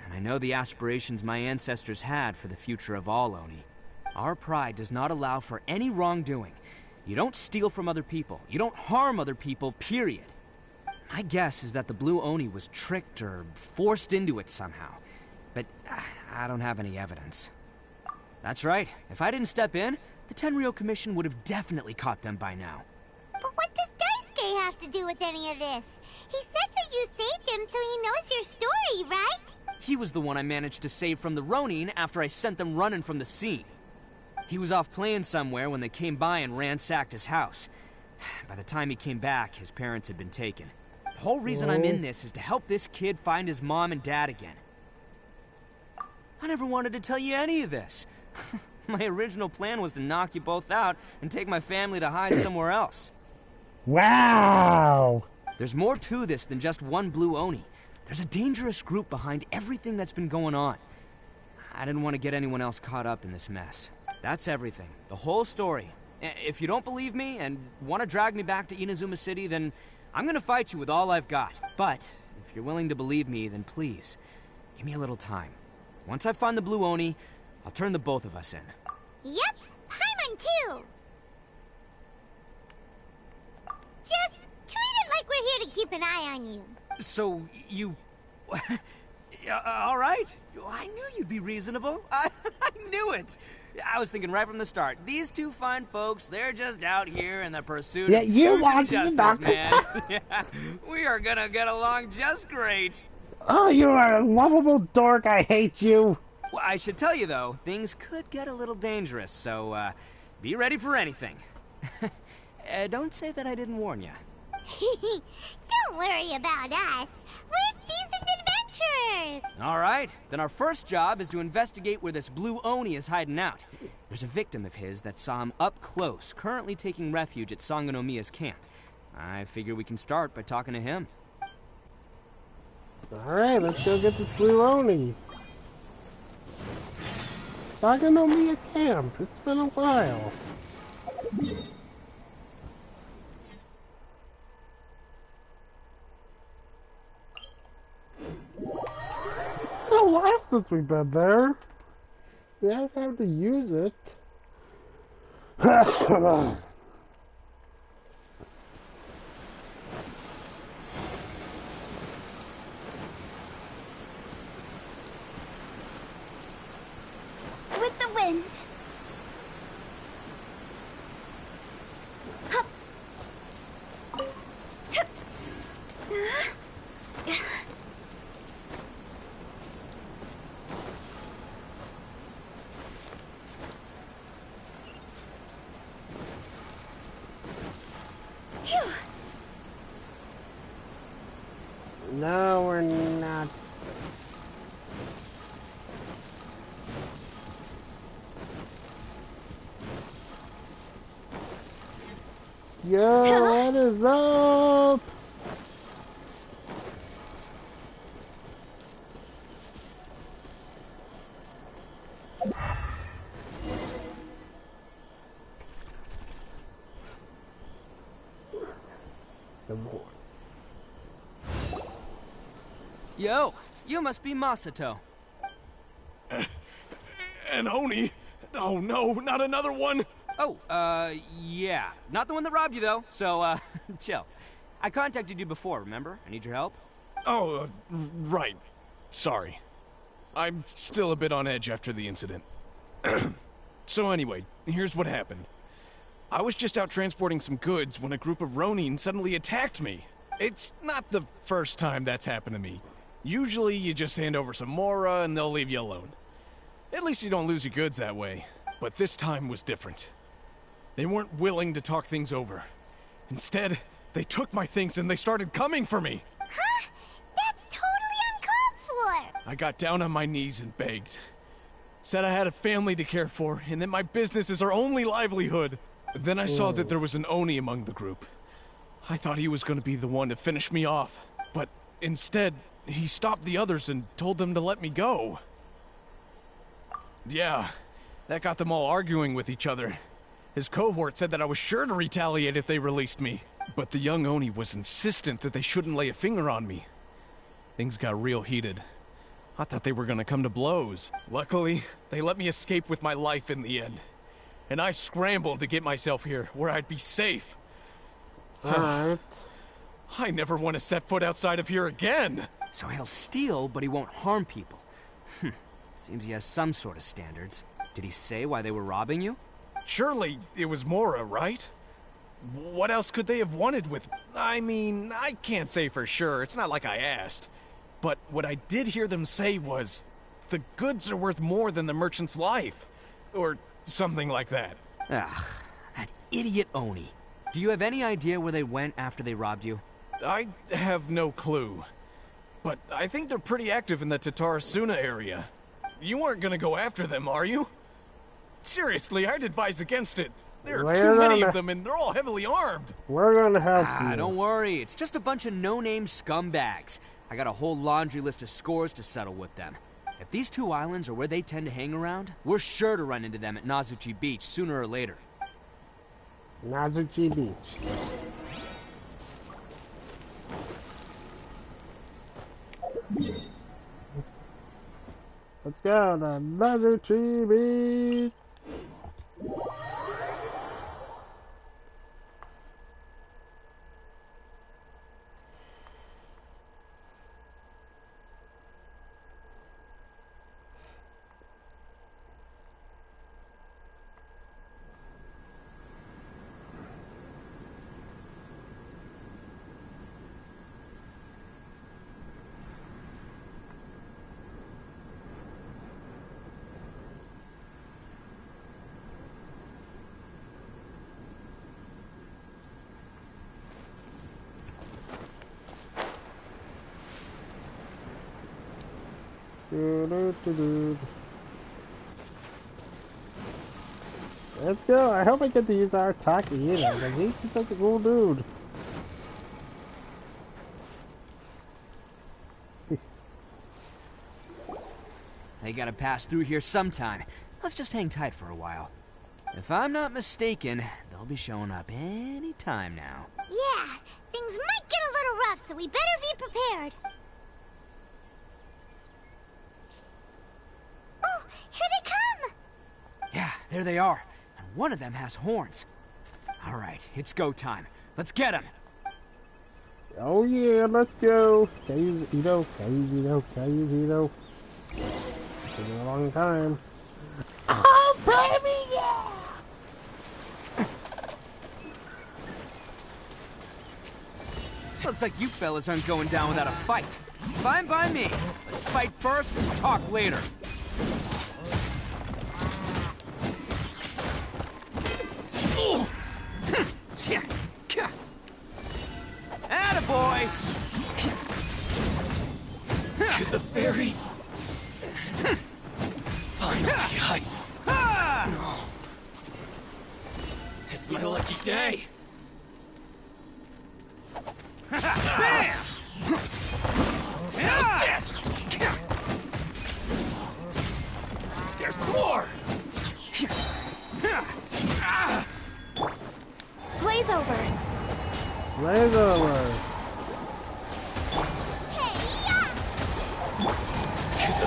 And I know the aspirations my ancestors had for the future of all Oni. Our pride does not allow for any wrongdoing. You don't steal from other people. You don't harm other people, period. My guess is that the Blue Oni was tricked or forced into it somehow. But I don't have any evidence. That's right. If I didn't step in, the Tenryo Commission would have definitely caught them by now. But what does Daisuke have to do with any of this? He said that you saved him so he knows your story, right? He was the one I managed to save from the Ronin after I sent them running from the scene. He was off playing somewhere when they came by and ransacked his house. By the time he came back, his parents had been taken. The whole reason I'm in this is to help this kid find his mom and dad again. I never wanted to tell you any of this. My original plan was to knock you both out and take my family to hide somewhere else. Wow! There's more to this than just one blue Oni. There's a dangerous group behind everything that's been going on. I didn't want to get anyone else caught up in this mess. That's everything. The whole story. If you don't believe me and want to drag me back to Inazuma City, then I'm gonna fight you with all I've got. But if you're willing to believe me, then please, give me a little time. Once I find the blue Oni, I'll turn the both of us in. Yep, Paimon too! Just treat it like we're here to keep an eye on you. So, you... all right. I knew you'd be reasonable. I knew it. I was thinking right from the start. These two fine folks, they're just out here in the pursuit of truth and justice, man. Yeah, we are gonna get along just great. Oh, you are a lovable dork. I hate you. Well, I should tell you, though, things could get a little dangerous, so, be ready for anything. Don't say that I didn't warn you. Don't worry about us. We're seasoned adventurers. All right, then our first job is to investigate where this blue Oni is hiding out. There's a victim of his that saw him up close, currently taking refuge at Sangonomiya's camp. I figure we can start by talking to him. Alright, let's go get this blue Oni. Sangonomiya camp. It's been a while. It's been a while since we've been there. We have to use it. With the wind. Hup. Phew. No, we're not. Yo, what is up? Yo, you must be Masato. An Oni? Oh no, not another one! Oh, yeah. Not the one that robbed you, though, so, chill. I contacted you before, remember? I need your help. Oh, right. Sorry. I'm still a bit on edge after the incident. So anyway, here's what happened. I was just out transporting some goods when a group of Ronin suddenly attacked me. It's not the first time that's happened to me. Usually you just hand over some Mora and they'll leave you alone. At least you don't lose your goods that way. But this time was different. They weren't willing to talk things over. Instead, they took my things and they started coming for me. Huh? That's totally uncalled for. I got down on my knees and begged. Said I had a family to care for and that my business is our only livelihood. Then I saw that there was an Oni among the group. I thought he was going to be the one to finish me off. But instead, he stopped the others and told them to let me go. Yeah, that got them all arguing with each other. His cohort said that I was sure to retaliate if they released me. But the young Oni was insistent that they shouldn't lay a finger on me. Things got real heated. I thought they were gonna come to blows. Luckily, they let me escape with my life in the end. And I scrambled to get myself here, where I'd be safe. Alright. I never want to set foot outside of here again! So he'll steal, but he won't harm people. Seems he has some sort of standards. Did he say why they were robbing you? Surely it was Mora, right? What else could they have wanted with... I mean, I can't say for sure. It's not like I asked. But what I did hear them say was... the goods are worth more than the merchant's life. Or something like that. Ugh, that idiot Oni. Do you have any idea where they went after they robbed you? I have no clue. But I think they're pretty active in the Tatarasuna area. You aren't gonna go after them, are you? Seriously, I'd advise against it. There are We're too many gonna- of them, and they're all heavily armed. We're gonna help you. Don't worry. It's just a bunch of no-name scumbags. I got a whole laundry list of scores to settle with them. If these two islands are where they tend to hang around, we're sure to run into them at Nazuchi Beach sooner or later. Nazuchi Beach. Let's go to Nazuchi Beach. Let's go. I hope I get to use our Taki because he's such a cool dude. They gotta pass through here sometime. Let's just hang tight for a while. If I'm not mistaken, they'll be showing up any time now. Yeah, things might get a little rough, so we better be prepared. Oh, here they come! Yeah, there they are. And one of them has horns. All right, it's go time. Let's get him. Oh yeah, let's go. Kaizito, Kaizito, Kaizito. It's been a long time. Oh baby, yeah! Looks like you fellas aren't going down without a fight. Fine by me. Let's fight first and talk later. Attaboy! To the ferry. Finally, No. It's my lucky day. Bam! How's this? There's more. Blaze over. Blaze over.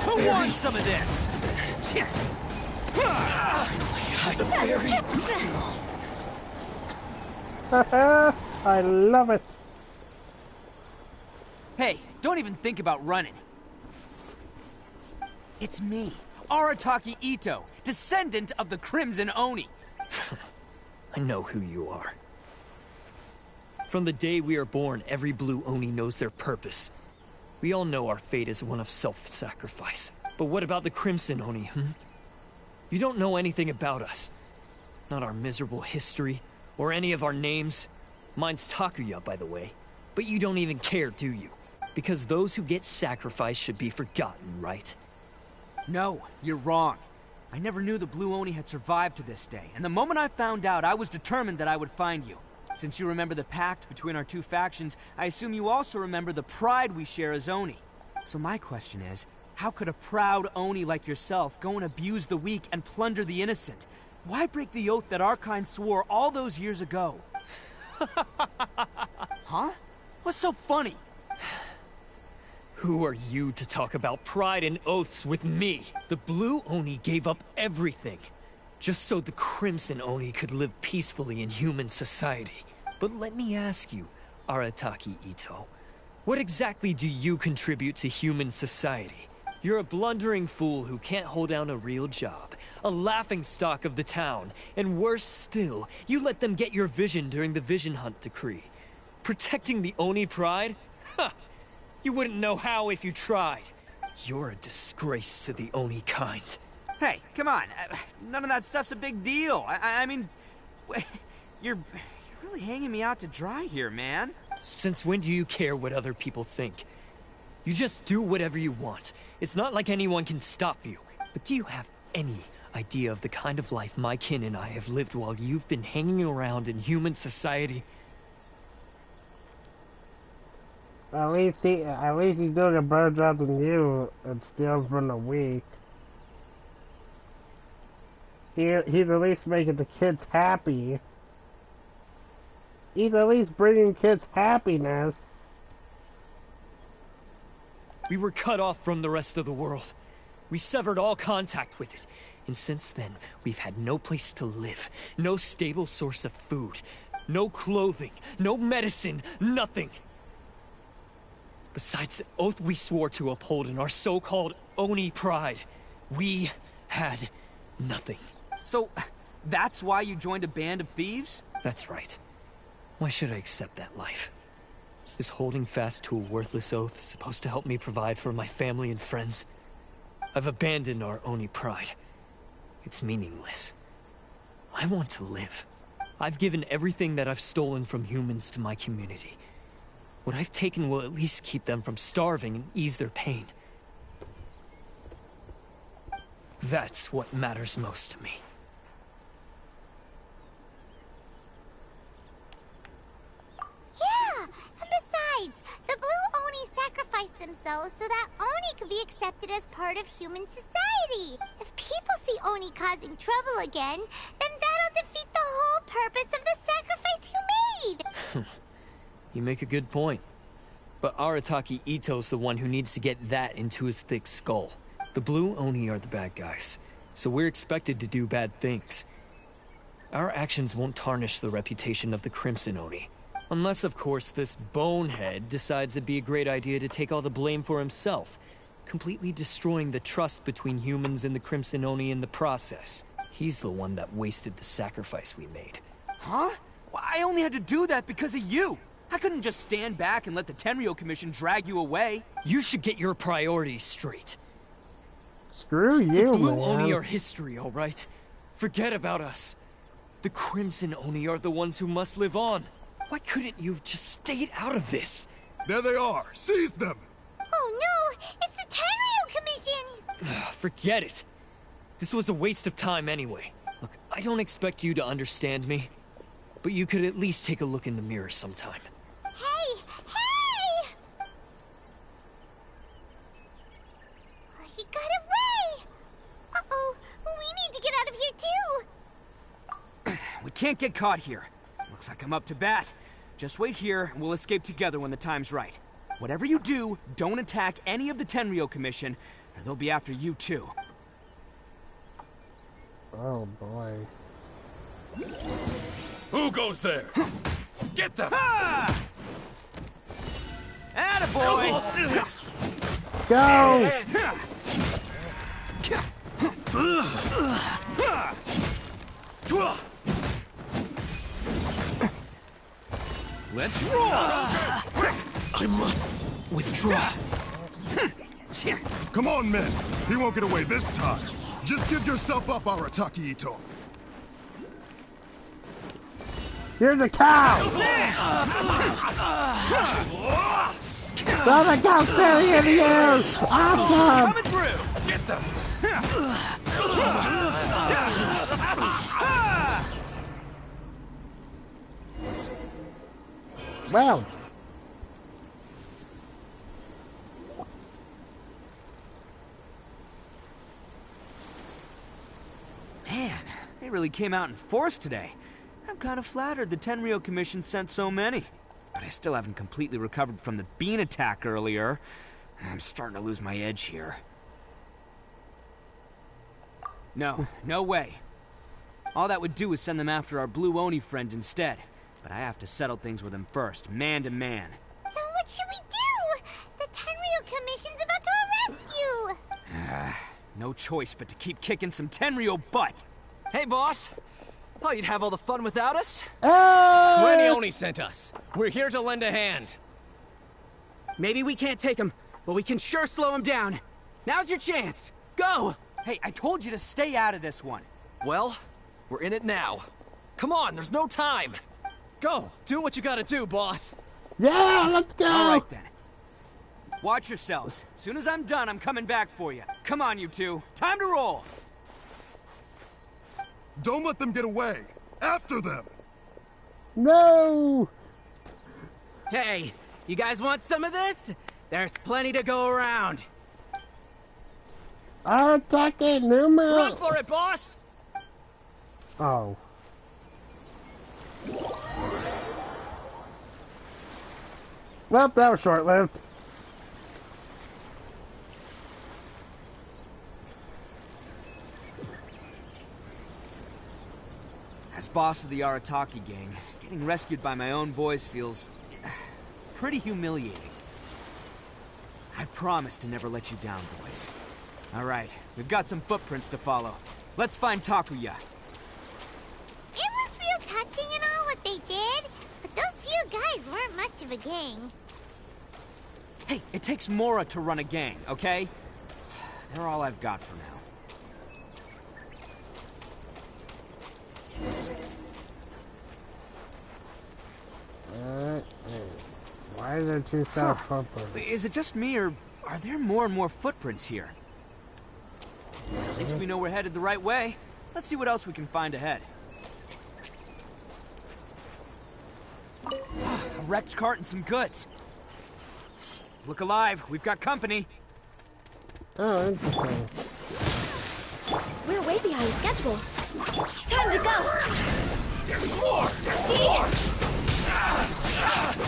Who wants some of this? I love it. Hey, don't even think about running. It's me, Arataki Ito, descendant of the Crimson Oni. I know who you are. From the day we are born, every blue Oni knows their purpose. We all know our fate is one of self-sacrifice. But what about the Crimson Oni, You don't know anything about us. Not our miserable history, or any of our names. Mine's Takuya, by the way. But you don't even care, do you? Because those who get sacrificed should be forgotten, right? No, you're wrong. I never knew the Blue Oni had survived to this day, and the moment I found out, I was determined that I would find you. Since you remember the pact between our two factions, I assume you also remember the pride we share as Oni. So my question is, how could a proud Oni like yourself go and abuse the weak and plunder the innocent? Why break the oath that our kind swore all those years ago? Huh? What's so funny? Who are you to talk about pride and oaths with me? The Blue Oni gave up everything, just so the Crimson Oni could live peacefully in human society. But let me ask you, Arataki Ito, what exactly do you contribute to human society? You're a blundering fool who can't hold down a real job, a laughingstock of the town, and worse still, you let them get your vision during the Vision Hunt decree. Protecting the Oni pride? Ha! You wouldn't know how if you tried. You're a disgrace to the Oni kind. Hey, come on. None of that stuff's a big deal. I mean, you're really hanging me out to dry here, man. Since when do you care what other people think? You just do whatever you want. It's not like anyone can stop you. But do you have any idea of the kind of life my kin and I have lived while you've been hanging around in human society. At least he's doing a better job than you at stealing from the weak. He's at least making the kids happy. He's at least bringing kids happiness. We were cut off from the rest of the world. We severed all contact with it. And since then, we've had no place to live, no stable source of food, no clothing, no medicine, nothing. Besides the oath we swore to uphold in our so-called Oni pride, we had nothing. So, that's why you joined a band of thieves? That's right. Why should I accept that life? Is holding fast to a worthless oath supposed to help me provide for my family and friends? I've abandoned our Oni pride. It's meaningless. I want to live. I've given everything that I've stolen from humans to my community. What I've taken will at least keep them from starving and ease their pain. That's what matters most to me. Yeah, and besides, the Blue Oni sacrificed themselves so that Oni could be accepted as part of human society. If people see Oni causing trouble again, then that'll defeat the whole purpose of the sacrifice you made. You make a good point. But Arataki Ito's the one who needs to get that into his thick skull. The Blue Oni are the bad guys, so we're expected to do bad things. Our actions won't tarnish the reputation of the Crimson Oni. Unless, of course, this bonehead decides it'd be a great idea to take all the blame for himself, completely destroying the trust between humans and the Crimson Oni in the process. He's the one that wasted the sacrifice we made. Huh? Well, I only had to do that because of you! I couldn't just stand back and let the Tenryo Commission drag you away. You should get your priorities straight. Screw you, The Blue man. Oni are history, alright? Forget about us. The Crimson Oni are the ones who must live on. Why couldn't you have just stayed out of this? There they are! Seize them! Oh no! It's the Tenryo Commission! Forget it. This was a waste of time anyway. Look, I don't expect you to understand me, but you could at least take a look in the mirror sometime. Hey! Hey! He got away! Uh-oh, we need to get out of here too! We can't get caught here. Looks like I'm up to bat. Just wait here, and we'll escape together when the time's right. Whatever you do, don't attack any of the Tenryo Commission, or they'll be after you too. Oh boy. Who goes there? Get them! Ah! Attaboy! Go! Let's roll! I must withdraw. Come on, men! He won't get away this time! Just give yourself up, Arataki Ito! Here's a cow! Throw the cow fairy in the air! Awesome! Coming through! Get them! Well. Man, they really came out in force today. I'm kind of flattered the Tenryo Commission sent so many. But I still haven't completely recovered from the bean attack earlier. I'm starting to lose my edge here. No way. All that would do is send them after our Blue Oni friend instead. But I have to settle things with him first, man to man. Then what should we do? The Tenryo Commission's about to arrest you! No choice but to keep kicking some Tenryo butt. Hey, boss. Thought you'd have all the fun without us? Hey! Oni sent us. We're here to lend a hand. Maybe we can't take him, but we can sure slow him down. Now's your chance. Go! Hey, I told you to stay out of this one. Well, we're in it now. Come on, there's no time. Go, do what you gotta do, boss. Yeah, let's go! All right, then. Watch yourselves. As soon as I'm done, I'm coming back for you. Come on, you two. Time to roll! Don't let them get away. After them. No! Hey, you guys want some of this? There's plenty to go around. Aratake numero... Run for it, boss! Oh. Well, that was short-lived. As boss of the Arataki gang, getting rescued by my own boys feels pretty humiliating. I promise to never let you down, boys. All right, we've got some footprints to follow. Let's find Takuya. It was real touching and all what they did, but those few guys weren't much of a gang. Hey, it takes Mora to run a gang, okay? They're all I've got for now. Why is there two set of footprints? Is it just me, or are there more and more footprints here? At least we know we're headed the right way. Let's see what else we can find ahead. A wrecked cart and some goods. Look alive, we've got company. Oh, interesting. We're way behind schedule. Time to go! There's more! There's more!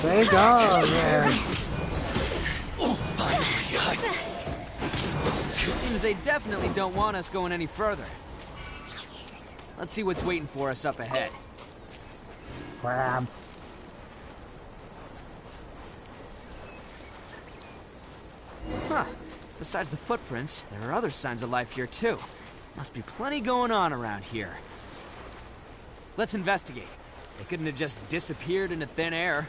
Thank God, man. Seems they definitely don't want us going any further. Let's see what's waiting for us up ahead. Crap. Huh. Besides the footprints, there are other signs of life here too. Must be plenty going on around here. Let's investigate. They couldn't have just disappeared into thin air.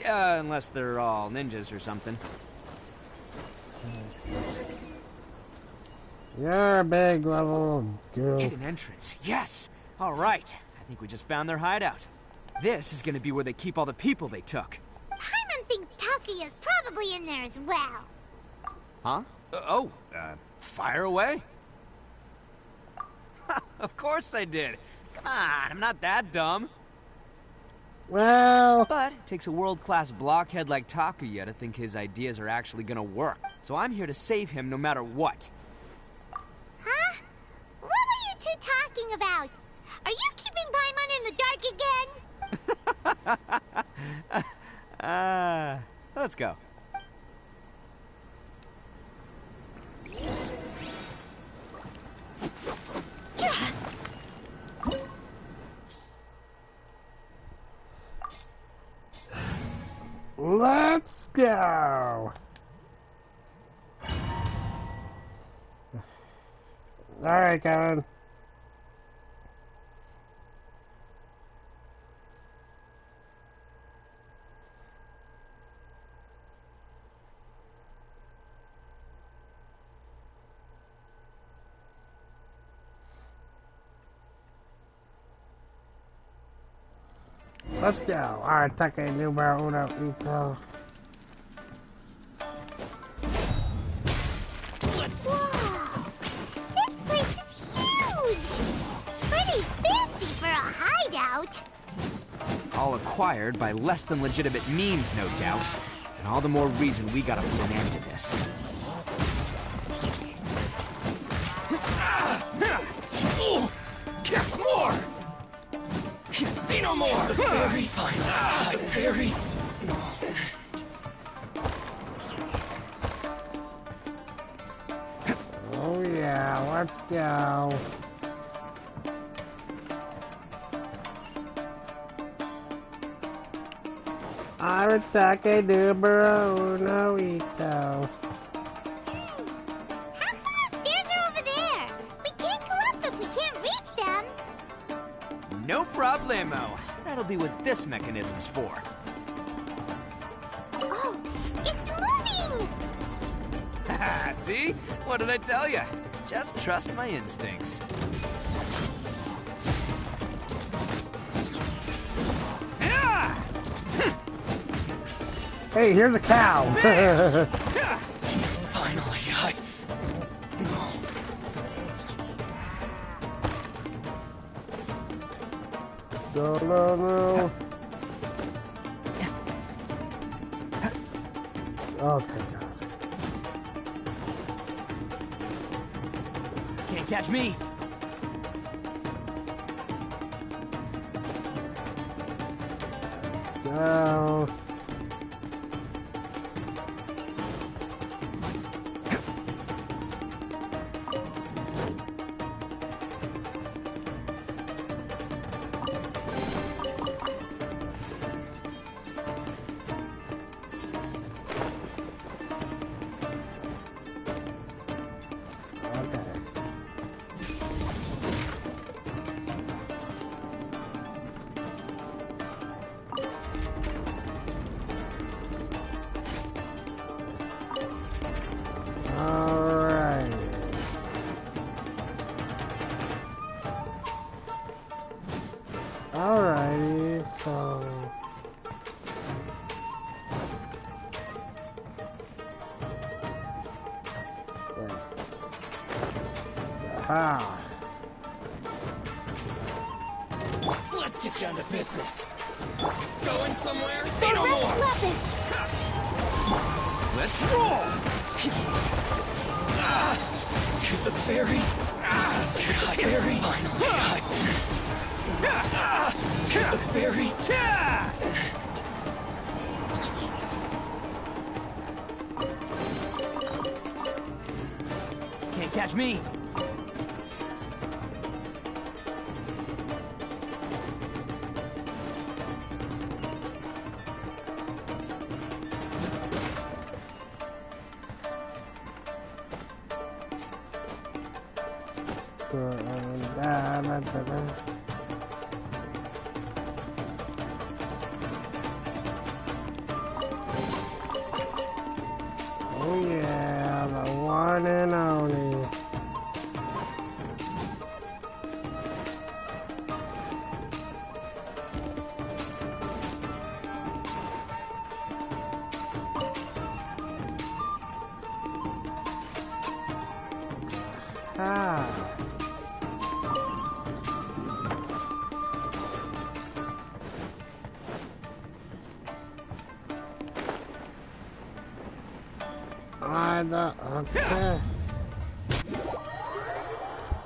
Yeah, unless they're all ninjas or something. You're a big level goof. Hidden entrance. Yes! All right. I think we just found their hideout. This is gonna be where they keep all the people they took. Paimon thinks Takuya's probably in there as well. Huh? Fire away? Of course I did. Come on, I'm not that dumb. Well... But it takes a world-class blockhead like Takuya to think his ideas are actually gonna work. So I'm here to save him no matter what. Huh? What were you two talking about? Are you keeping Paimon in the dark again? Let's go. Let's go. Alright, Kevin. Let's go. Alright, take a numero uno, Ito. Whoa! This place is huge! Pretty fancy for a hideout. All acquired by less than legitimate means, no doubt. And all the more reason we gotta put an end to this. Get more! See no more! Very fine. Very... Oh yeah, let's go. Aratake numero uno, Ito. How come the stairs are over there? We can't go up if we can't reach them. No problemo. That'll be what this mechanism's for. Oh, it's moving! Haha, see? What did I tell you? Just trust my instincts. Hey, here's a cow. Finally, No. Oh, thank God. Can't catch me. No. Alrighty, so... Aha! Let's get down to business. Going somewhere? Say no more! Let's roll! To the ferry. To the ferry. To the ferry. Can't catch me. Oh yeah, the one and only. Okay.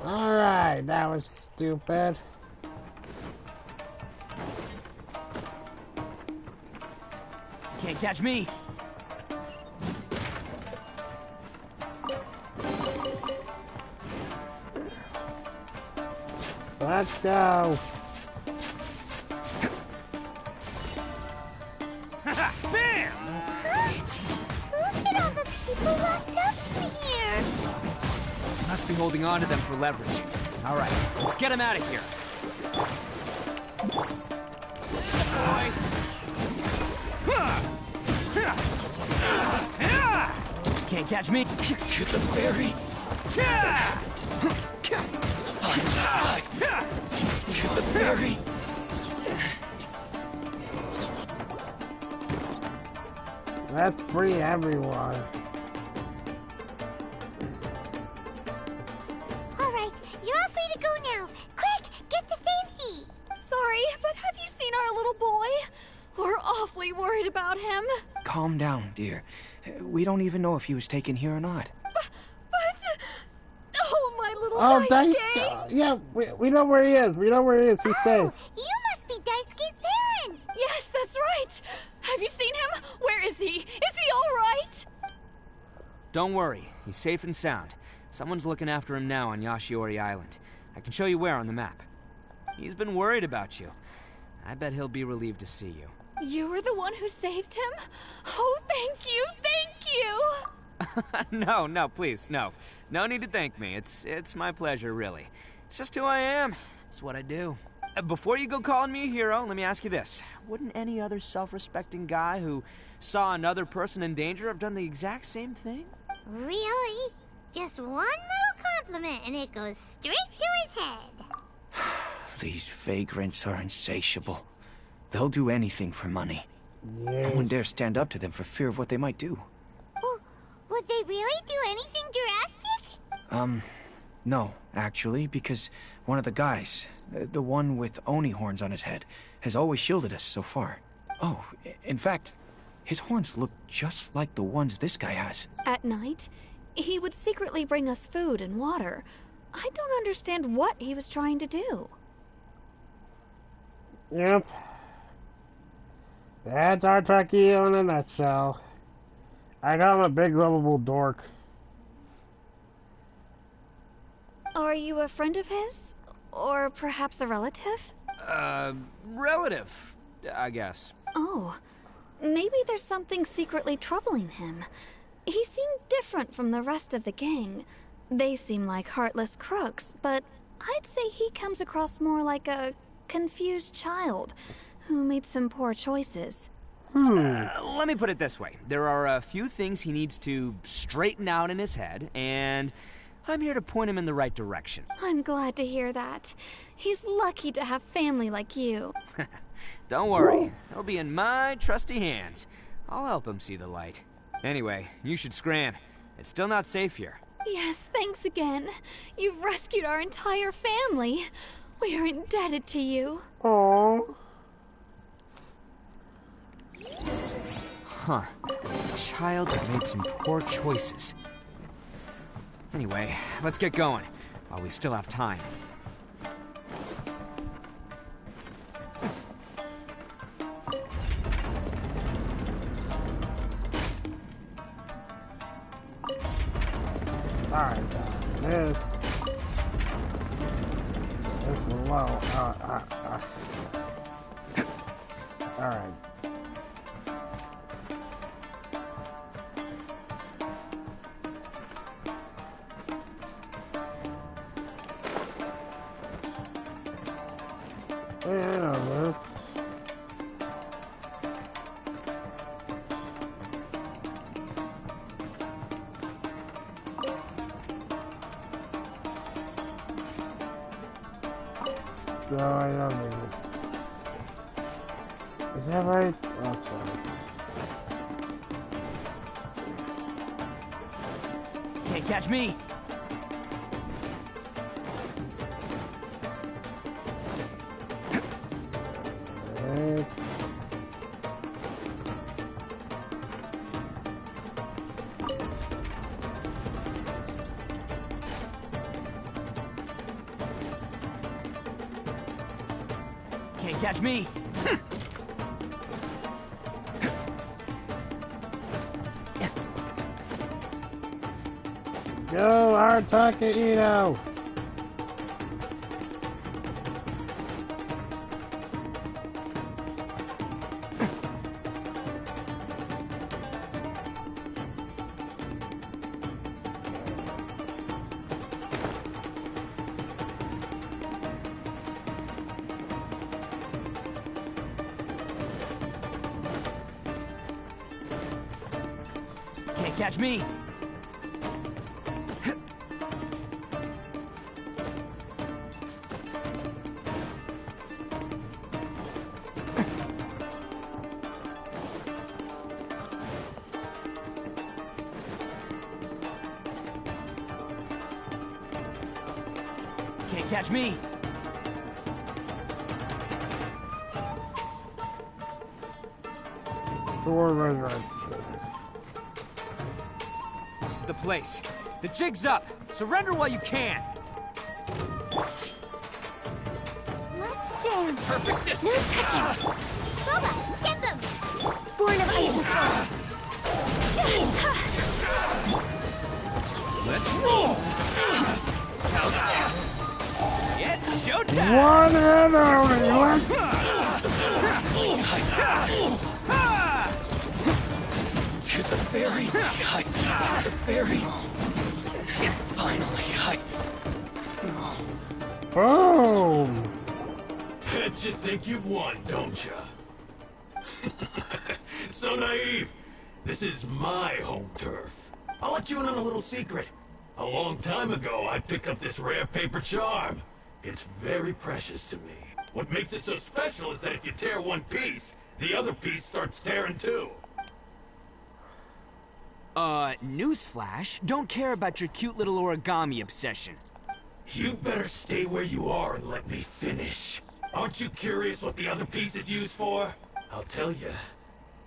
Alright, that was stupid. Can't catch me. Let's go. Bam! Look at all the people locked up here. Must be holding on to them for leverage. All right, let's get them out of here. Can't catch me. To the ferry. To the ferry. Let's free everyone. Alright, you're all free to go now. Quick, get to safety. Sorry, but have you seen our little boy? We're awfully worried about him. Calm down, dear. We don't even know if he was taken here or not. Oh, my little Daisuke! Yeah, we know where he is. We know where he is. He's safe. You must be Daisuke's parent. Yes, that's right. Have you seen him? Where is he? Is he all right? Don't worry, he's safe and sound. Someone's looking after him now on Yashiori Island. I can show you where on the map. He's been worried about you. I bet he'll be relieved to see you. You were the one who saved him? Oh, thank you, thank you! No, please, no. No need to thank me. It's my pleasure, really. It's just who I am. It's what I do. Before you go calling me a hero, let me ask you this. Wouldn't any other self-respecting guy who saw another person in danger have done the exact same thing? Really? Just one little compliment and it goes straight to his head. These vagrants are insatiable. They'll do anything for money. No one dare stand up to them for fear of what they might do. Would they really do anything drastic? No, actually, because one of the guys, the one with Oni horns on his head, has always shielded us so far. Oh, in fact, his horns look just like the ones this guy has. At night, he would secretly bring us food and water. I don't understand what he was trying to do. Yep. That's our Tucky in a nutshell. I got him a big lovable dork. Are you a friend of his? Or perhaps a relative? Relative, I guess. Oh, maybe there's something secretly troubling him. He seemed different from the rest of the gang. They seem like heartless crooks, but I'd say he comes across more like a confused child who made some poor choices. Let me put it this way. There are a few things he needs to straighten out in his head, and I'm here to point him in the right direction. I'm glad to hear that. He's lucky to have family like you. Don't worry. He'll be in my trusty hands. I'll help him see the light. Anyway, you should scram. It's still not safe here. Yes, thanks again. You've rescued our entire family. We are indebted to you. Aww. Huh. A child that made some poor choices. Anyway, let's get going, while we still have time. Alright, this is low. Alright. Yeah, I know this. No, I don't need it. Is that right? Oh, sorry. Can't catch me! Okay. Can't catch me! Go, Artaka Ito! Can't catch me! Can't catch me! Right. This is the place. The jig's up! Surrender while you can! Let's dance. Perfect distance! No touching. Boba, get them! Born of ice and fire. Let's roll! It's showtime! One and only! To the very height. To the very... Finally, Boom! Bet you think you've won, don't ya? So naive. This is my home turf. I'll let you in on a little secret. A long time ago, I picked up this rare paper charm. It's very precious to me. What makes it so special is that if you tear one piece, the other piece starts tearing too. Newsflash, don't care about your cute little origami obsession. You better stay where you are and let me finish. Aren't you curious what the other piece is used for? I'll tell you.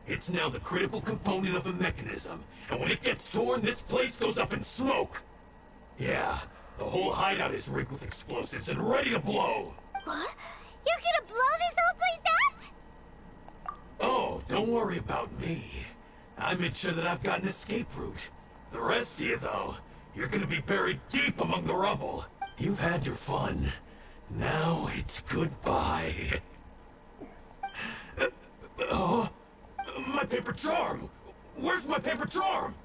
It's now the critical component of the mechanism, and when it gets torn, this place goes up in smoke. Yeah, the whole hideout is rigged with explosives and ready to blow. What? You're gonna blow this whole place up? Oh, don't worry about me. I made sure that I've got an escape route. The rest of you, though, you're gonna be buried deep among the rubble. You've had your fun. Now it's goodbye. My paper charm! Where's my paper charm?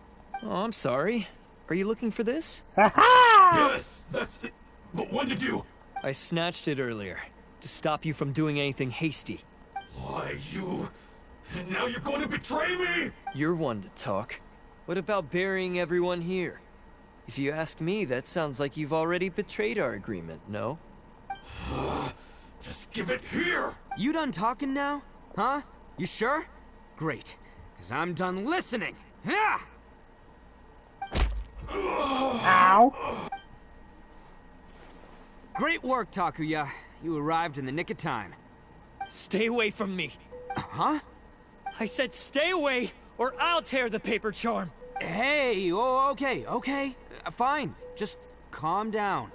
Oh, I'm sorry. Are you looking for this? Yes, that's it. But when did you... I snatched it earlier, to stop you from doing anything hasty. Why, you... And now you're going to betray me? You're one to talk. What about burying everyone here? If you ask me, that sounds like you've already betrayed our agreement, no? Just give it here! You done talking now? Huh? You sure? Great, because I'm done listening! Yeah! Ow! Great work, Takuya. You arrived in the nick of time. Stay away from me. Huh? I said stay away, or I'll tear the paper charm. Hey, oh, okay. Fine. Just calm down.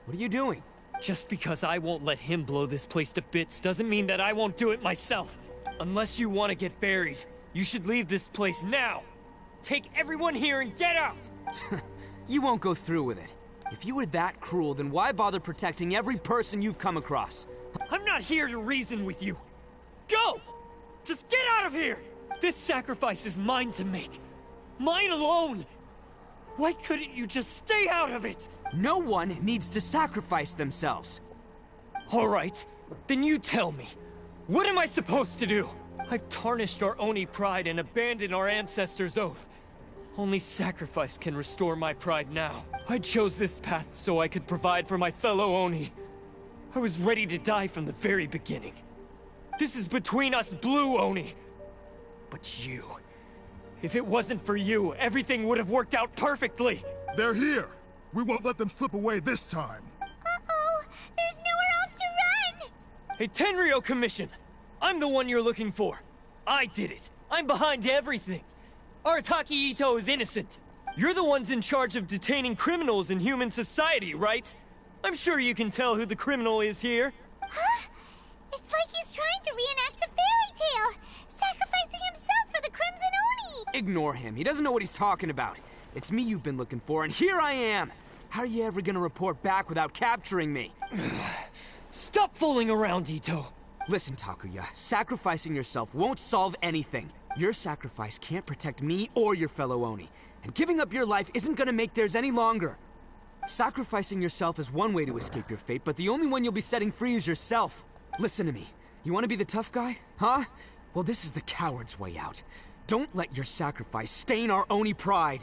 What are you doing? Just because I won't let him blow this place to bits doesn't mean that I won't do it myself. Unless you want to get buried, you should leave this place now. Take everyone here and get out! You won't go through with it. If you were that cruel, then why bother protecting every person you've come across? I'm not here to reason with you. Go! Just get out of here! This sacrifice is mine to make. Mine alone! Why couldn't you just stay out of it? No one needs to sacrifice themselves. All right, then you tell me. What am I supposed to do? I've tarnished our Oni pride and abandoned our ancestors' oath. Only sacrifice can restore my pride now. I chose this path so I could provide for my fellow Oni. I was ready to die from the very beginning. This is between us Blue Oni. But you... If it wasn't for you, everything would have worked out perfectly. They're here. We won't let them slip away this time. Uh-oh, there's nowhere else to run! Hey, Tenryo Commission! I'm the one you're looking for. I did it. I'm behind everything. Arataki Ito is innocent. You're the ones in charge of detaining criminals in human society, right? I'm sure you can tell who the criminal is here. Huh? It's like he's trying to reenact the fairy tale, sacrificing himself for the Crimson Oni! Ignore him. He doesn't know what he's talking about. It's me you've been looking for, and here I am! How are you ever gonna report back without capturing me? Stop fooling around, Ito! Listen, Takuya, sacrificing yourself won't solve anything. Your sacrifice can't protect me or your fellow Oni, and giving up your life isn't gonna make theirs any longer. Sacrificing yourself is one way to escape your fate, but the only one you'll be setting free is yourself. Listen to me. You want to be the tough guy? Huh? Well, this is the coward's way out. Don't let your sacrifice stain our Oni pride.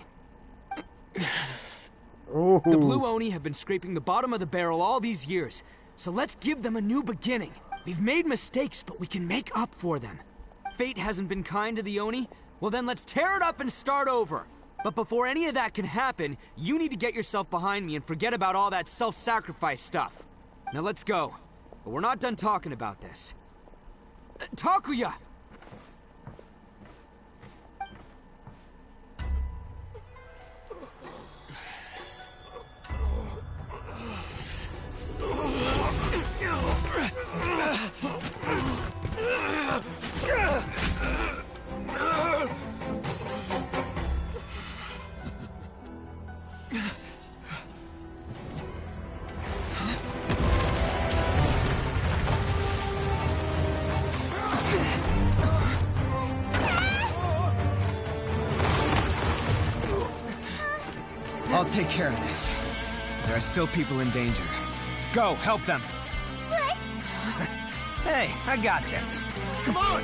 Ooh. The Blue Oni have been scraping the bottom of the barrel all these years, so let's give them a new beginning. We've made mistakes, but we can make up for them. Fate hasn't been kind to the Oni? Well then let's tear it up and start over. But before any of that can happen, you need to get yourself behind me and forget about all that self-sacrifice stuff. Now let's go. But we're not done talking about this. Takuya! I'll take care of this. There are still people in danger. Go, help them! What? Hey, I got this. Come on!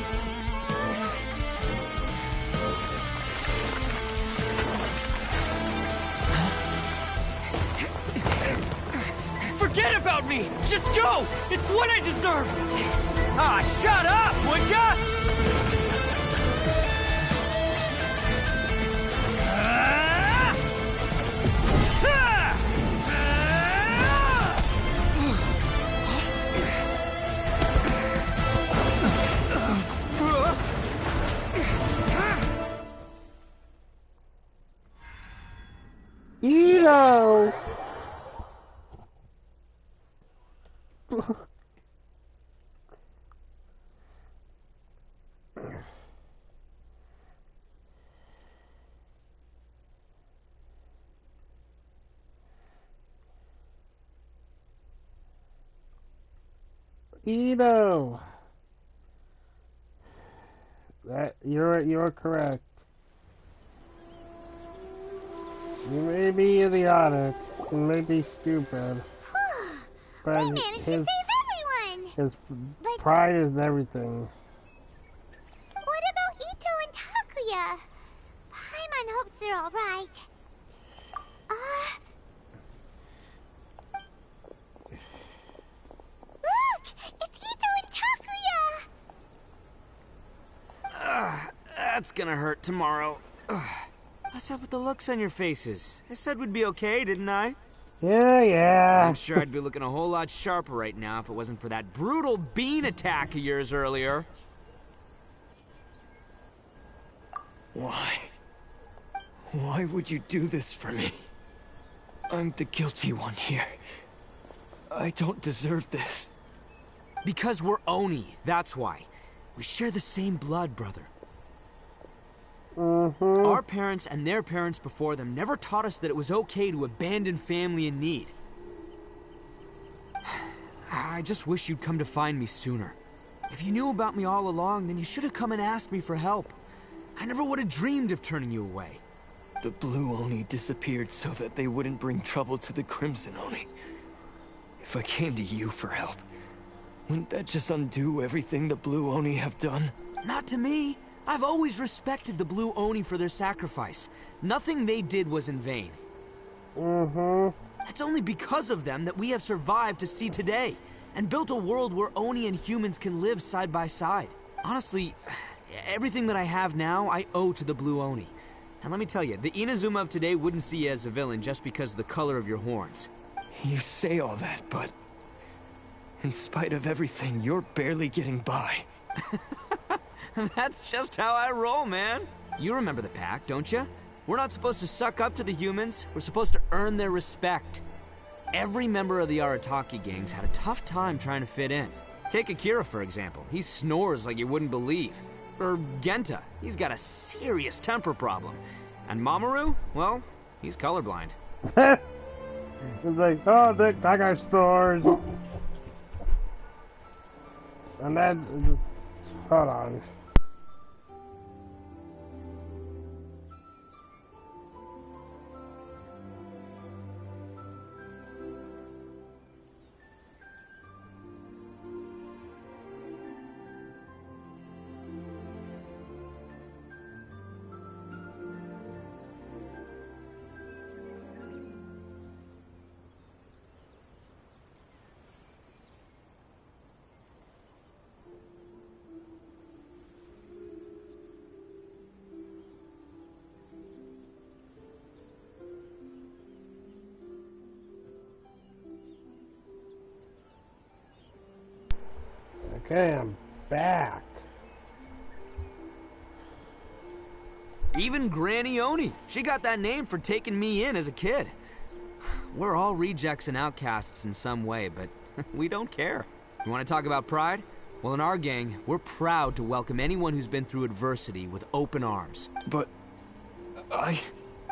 Forget about me! Just go! It's what I deserve! Ah, shut up, would ya? Ito! You're correct. You may be idiotic, you may be stupid, but we managed to save everyone! His pride is everything. What about Ito and Takuya? Paimon hopes they're alright. Look! It's Ito and Takuya! That's gonna hurt tomorrow. What's up with the looks on your faces? I said we'd be okay, didn't I? Yeah. I'm sure I'd be looking a whole lot sharper right now if it wasn't for that brutal bean attack of yours earlier. Why? Why would you do this for me? I'm the guilty one here. I don't deserve this. Because we're Oni, that's why. We share the same blood, brother. Our parents and their parents before them never taught us that it was okay to abandon family in need. I just wish you'd come to find me sooner. If you knew about me all along, then you should have come and asked me for help. I never would have dreamed of turning you away. The Blue Oni disappeared so that they wouldn't bring trouble to the Crimson Oni. If I came to you for help, wouldn't that just undo everything the Blue Oni have done? Not to me. I've always respected the Blue Oni for their sacrifice. Nothing they did was in vain. It's only because of them that we have survived to see today, and built a world where Oni and humans can live side by side. Honestly, everything that I have now, I owe to the Blue Oni. And let me tell you, the Inazuma of today wouldn't see you as a villain just because of the color of your horns. You say all that, but in spite of everything, you're barely getting by. That's just how I roll, man. You remember the pact, don't you? We're not supposed to suck up to the humans. We're supposed to earn their respect. Every member of the Arataki gangs had a tough time trying to fit in. Take Akira, for example. He snores like you wouldn't believe. Or Genta. He's got a serious temper problem. And Mamoru? Well, he's colorblind. It's like, oh, that guy snores. And then, hold on. Okay, I'm back. Even Granny Oni. She got that name for taking me in as a kid. We're all rejects and outcasts in some way, but we don't care. You want to talk about pride? Well, in our gang, we're proud to welcome anyone who's been through adversity with open arms. But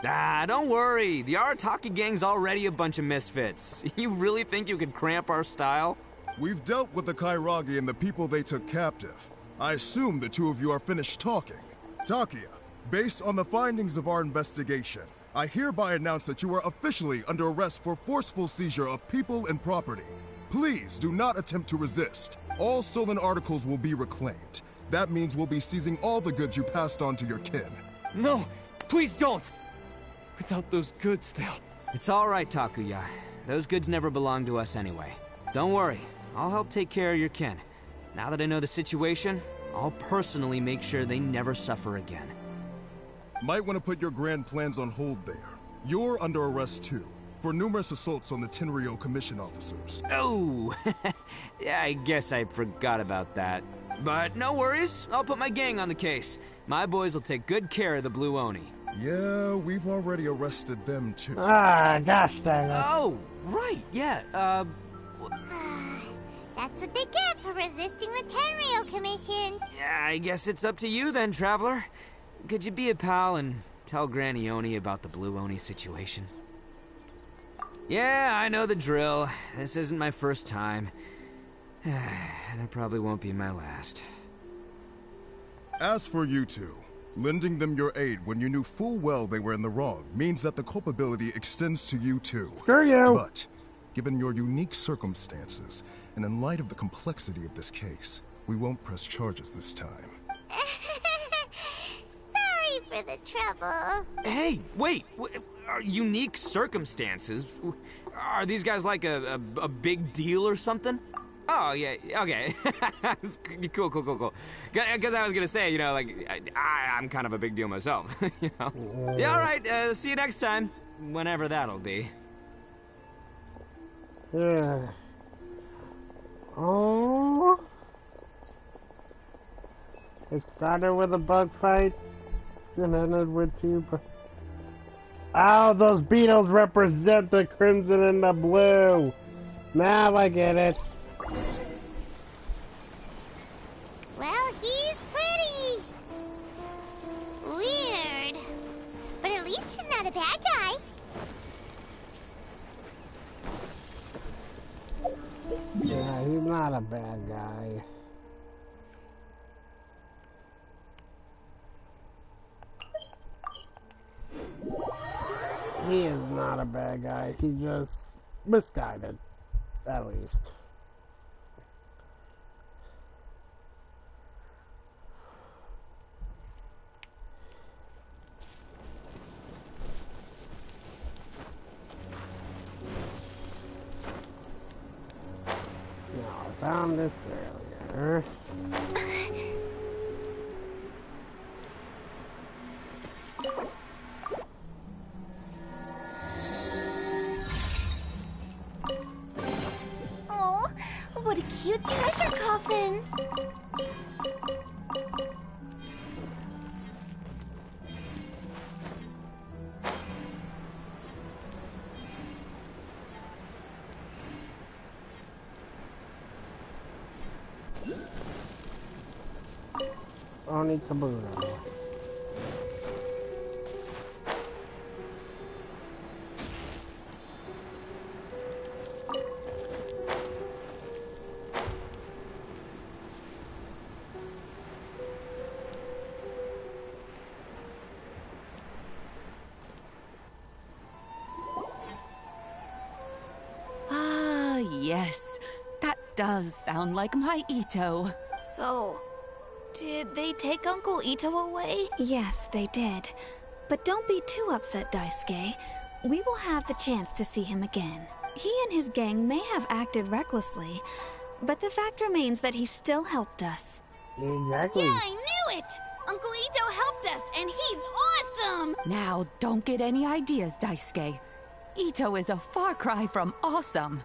don't worry. The Arataki gang's already a bunch of misfits. You really think you could cramp our style? We've dealt with the Kairagi and the people they took captive. I assume the two of you are finished talking. Takuya, based on the findings of our investigation, I hereby announce that you are officially under arrest for forceful seizure of people and property. Please do not attempt to resist. All stolen articles will be reclaimed. That means we'll be seizing all the goods you passed on to your kin. No, please don't! Without those goods, they'll... It's all right, Takuya. Those goods never belonged to us anyway. Don't worry. I'll help take care of your kin. Now that I know the situation, I'll personally make sure they never suffer again. Might want to put your grand plans on hold there. You're under arrest too, for numerous assaults on the Tenryo Commission officers. Oh, yeah, I guess I forgot about that. But no worries, I'll put my gang on the case. My boys will take good care of the Blue Oni. Yeah, we've already arrested them too. Ah, gosh dang it. Oh, right, yeah, That's what they get for resisting the Tenryo Commission. Yeah, I guess it's up to you then, Traveler. Could you be a pal and tell Granny Oni about the Blue Oni situation? Yeah, I know the drill. This isn't my first time. And it probably won't be my last. As for you two, lending them your aid when you knew full well they were in the wrong means that the culpability extends to you too. Screw you! But, given your unique circumstances, and in light of the complexity of this case, we won't press charges this time. Sorry for the trouble. Hey, wait! Unique circumstances? Are these guys like a big deal or something? Oh, yeah, okay. Cool. Because I was gonna say, you know, like, I'm kind of a big deal myself, you know? Yeah, alright, see you next time. Whenever that'll be. Yeah. Oh. It started with a bug fight, and ended with two. Oh, those beetles represent the crimson and the blue. Now I get it. Well, he's pretty. Weird. But at least he's not a bad guy. Yeah, he's not a bad guy. He is not a bad guy. He's just misguided, at least. Now, I found this earlier. Oh, what a cute treasure coffin! Oni Kabuto. Ah, yes. That does sound like my Ito. So, did they take Uncle Ito away? Yes, they did. But don't be too upset, Daisuke. We will have the chance to see him again. He and his gang may have acted recklessly, but the fact remains that he still helped us. Exactly. Yeah, I knew it! Uncle Ito helped us, and he's awesome! Now, don't get any ideas, Daisuke. Ito is a far cry from awesome.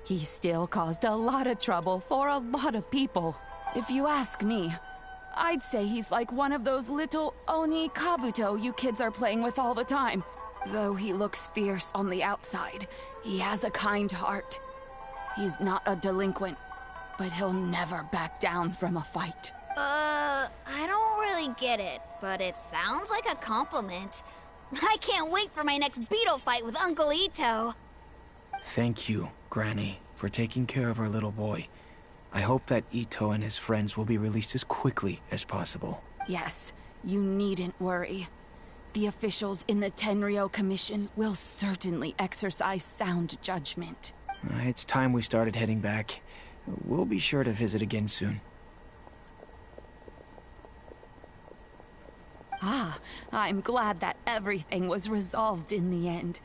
He still caused a lot of trouble for a lot of people. If you ask me, I'd say he's like one of those little Oni Kabuto you kids are playing with all the time. Though he looks fierce on the outside, he has a kind heart. He's not a delinquent, but he'll never back down from a fight. I don't really get it, but it sounds like a compliment. I can't wait for my next beetle fight with Uncle Ito. Thank you, Granny, for taking care of our little boy. I hope that Ito and his friends will be released as quickly as possible. Yes, you needn't worry. The officials in the Tenryo Commission will certainly exercise sound judgment. It's time we started heading back. We'll be sure to visit again soon. Ah, I'm glad that everything was resolved in the end.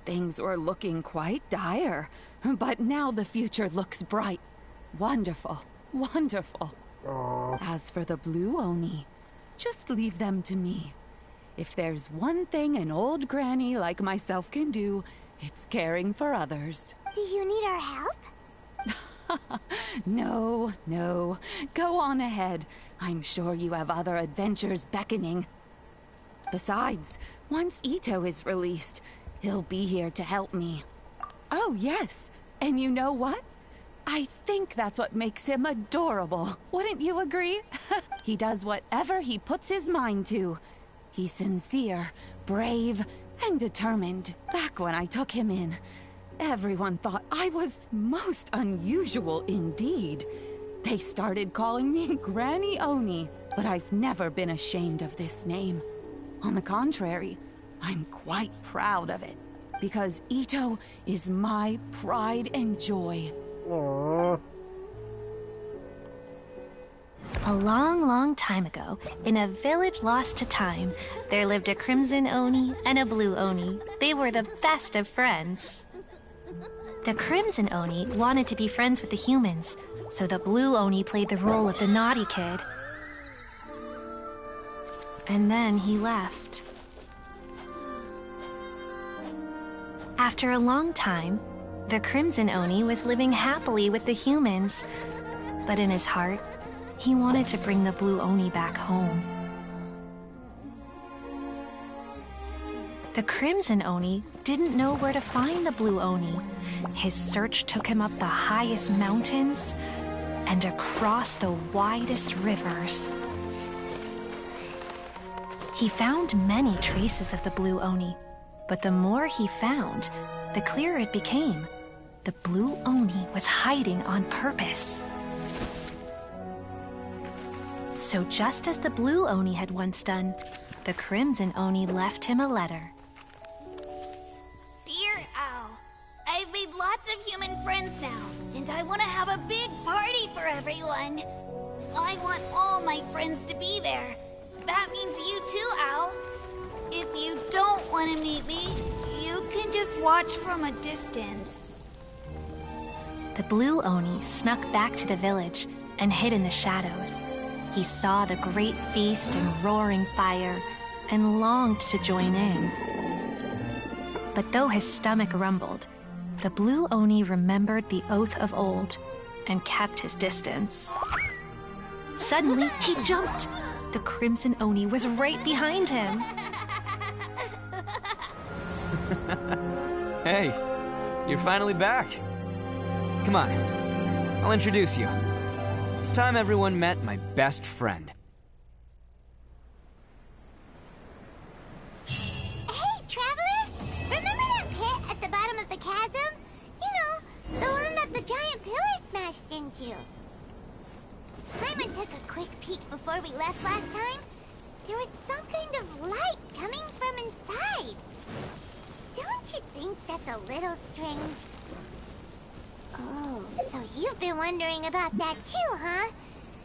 Things were looking quite dire, but now the future looks bright. Wonderful, wonderful. As for the Blue Oni, just leave them to me. If there's one thing an old granny like myself can do, it's caring for others. Do you need our help? No. Go on ahead. I'm sure you have other adventures beckoning. Besides, once Ito is released, he'll be here to help me. Oh, yes. And you know what? I think that's what makes him adorable. Wouldn't you agree? He does whatever he puts his mind to. He's sincere, brave, and determined. Back when I took him in, everyone thought I was most unusual indeed. They started calling me Granny Oni, but I've never been ashamed of this name. On the contrary, I'm quite proud of it, because Ito is my pride and joy. Aww. A long, long time ago, in a village lost to time, there lived a crimson Oni and a blue Oni. They were the best of friends. The crimson Oni wanted to be friends with the humans, so the blue Oni played the role of the naughty kid. And then he left. After a long time, the crimson Oni was living happily with the humans, but in his heart, he wanted to bring the blue Oni back home. The crimson Oni didn't know where to find the blue Oni. His search took him up the highest mountains and across the widest rivers. He found many traces of the blue Oni, but the more he found, the clearer it became. The blue Oni was hiding on purpose. So just as the blue Oni had once done, the crimson Oni left him a letter. Dear Owl, I've made lots of human friends now, and I want to have a big party for everyone. I want all my friends to be there. That means you too, Owl. If you don't want to meet me, you can just watch from a distance. The blue Oni snuck back to the village and hid in the shadows. He saw the great feast and roaring fire and longed to join in. But though his stomach rumbled, the blue Oni remembered the oath of old and kept his distance. Suddenly, he jumped. The crimson Oni was right behind him. Hey, you're finally back. Come on, I'll introduce you. It's time everyone met my best friend. Hey, Traveler! Remember that pit at the bottom of the chasm? You know, the one that the giant pillar smashed into. Paimon took a quick peek before we left last time. There was some kind of light coming from inside. Don't you think that's a little strange? Oh, so you've been wondering about that too, huh?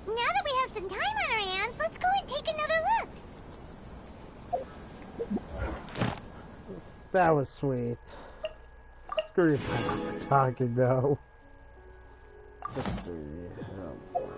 Now that we have some time on our hands, let's go and take another look. That was sweet. Screw you for talking though. Let's see. Oh, boy.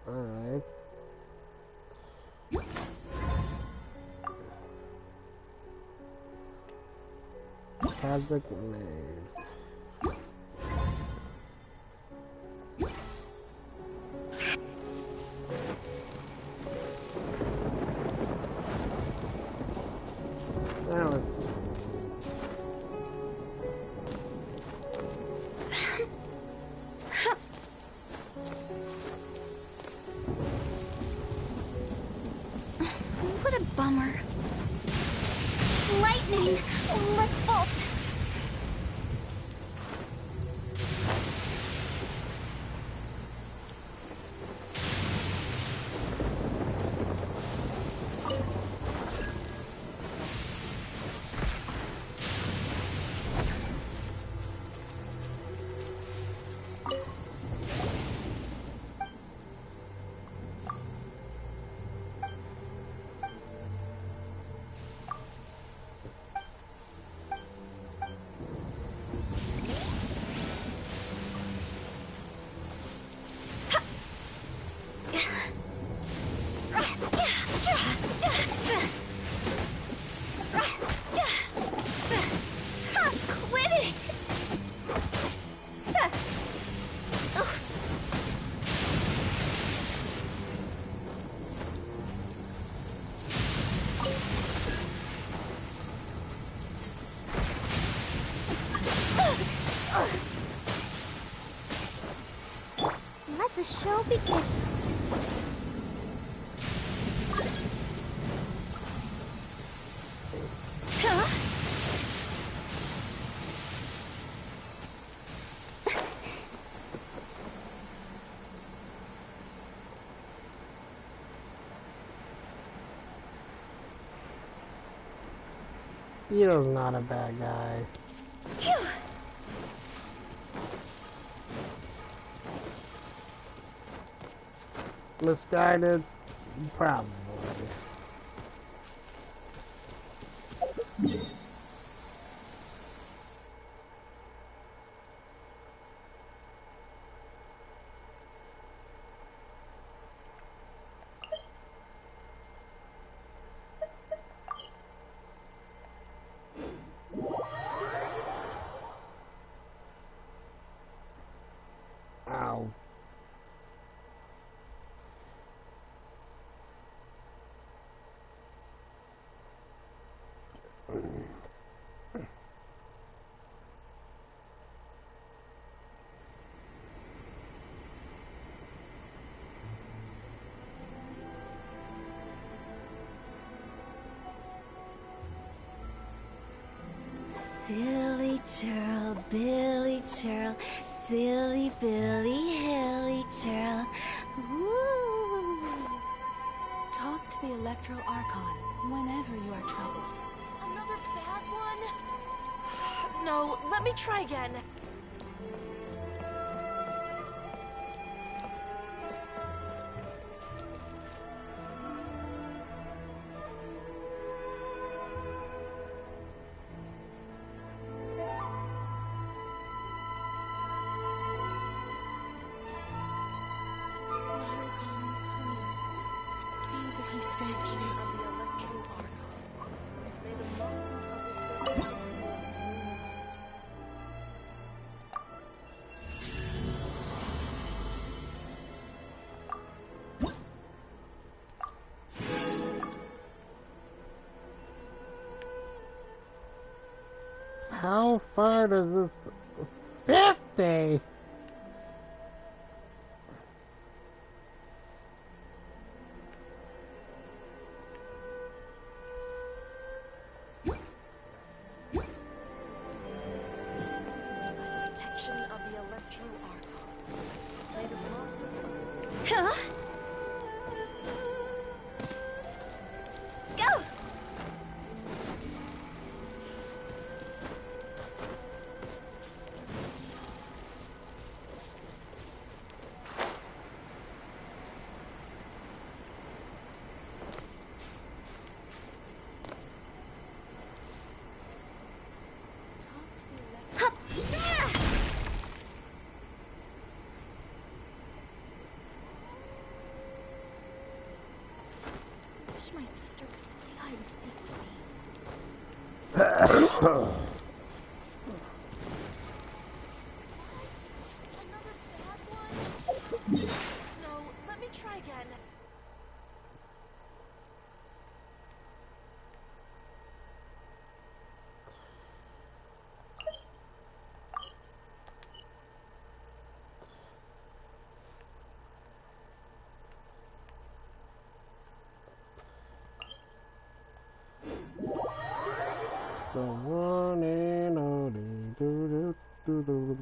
Alright. Kazakh maze. That was What a bummer. Lightning! Let's vault! show begin? Huh? Ito's not a bad guy. Phew. Misguided? Probably. Ow. Silly churl, Billy churl, silly Billy, hilly churl. Ooh. Talk to the Electro Archon whenever you are troubled. Another bad one? No, let me try again. How far does this... 50? Protection of the Electro Archon. May the blossoms of the Huh? Go! I wish my sister could play hide and seek with me. No, let me try again. The one and only. Do.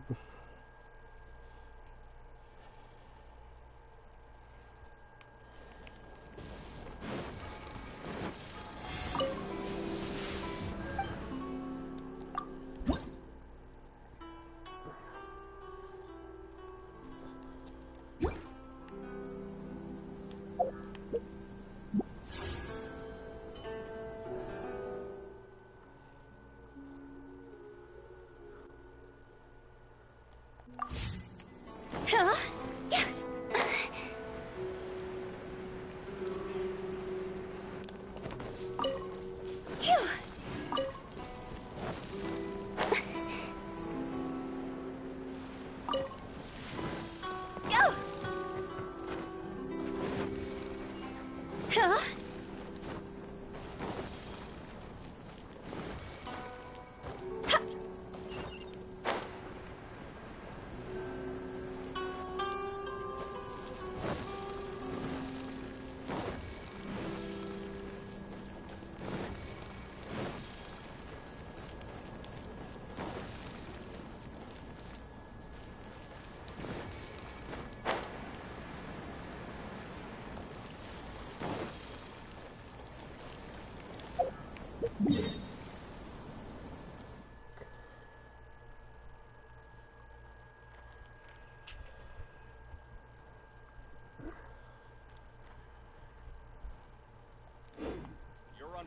Huh? Phew. Go! Huh?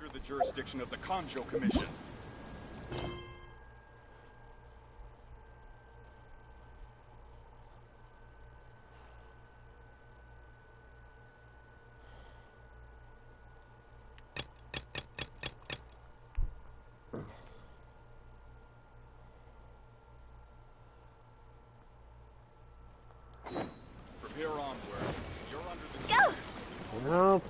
under the jurisdiction of the Kanjo Commission. From here onward, you're under the... Go! Nope.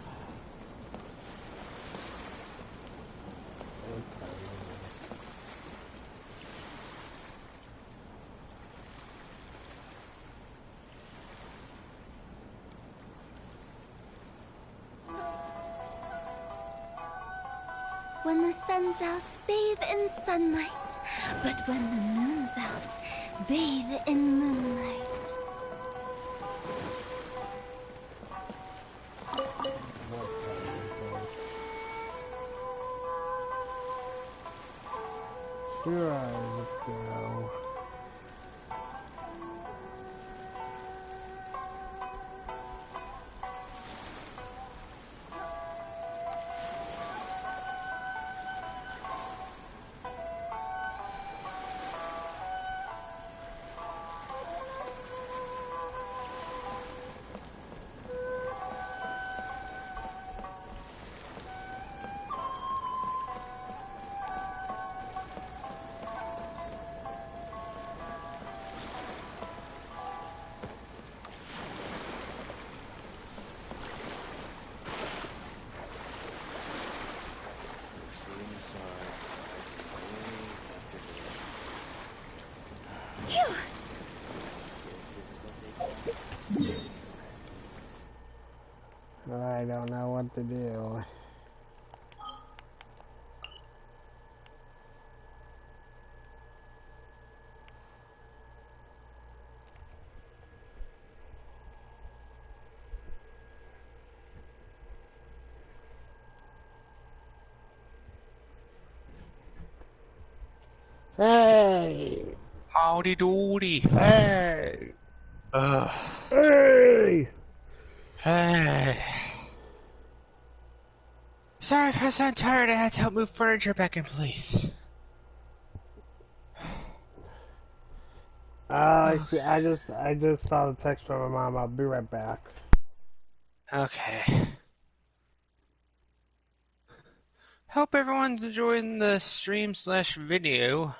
When the sun's out, bathe in sunlight. But when the moon's out, bathe in moonlight. Sure, let's go. I don't know what to do. Hey! Howdy doody. Hey! Ugh. Hey! Hey. Sorry if I sound tired, I had to help move furniture back in place. I just saw the text from my mom. I'll be right back. Okay. Hope everyone's enjoying the stream / video.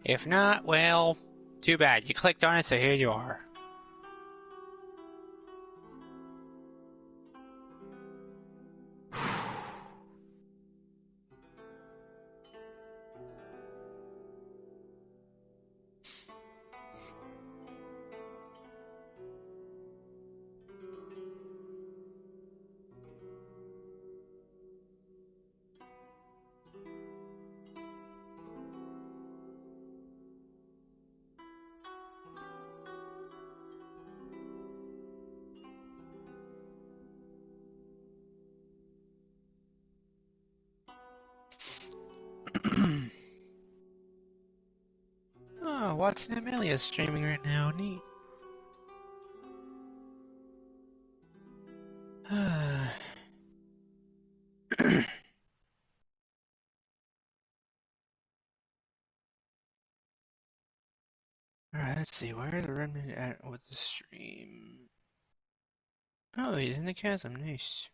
If not, well, too bad. You clicked on it, so here you are. Oh, Watson and Amelia streaming right now. Neat. Alright, let's see. Where is the remnant at with the stream? Oh, he's in the chasm. Nice.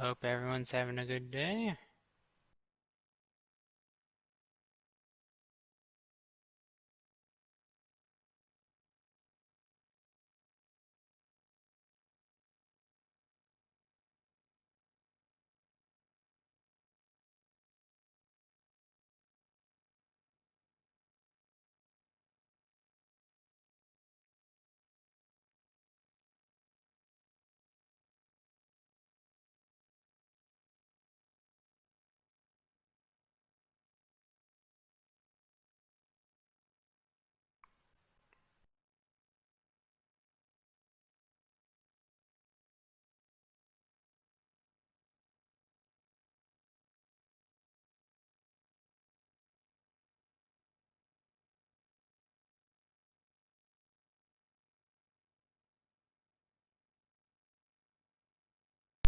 Hope everyone's having a good day.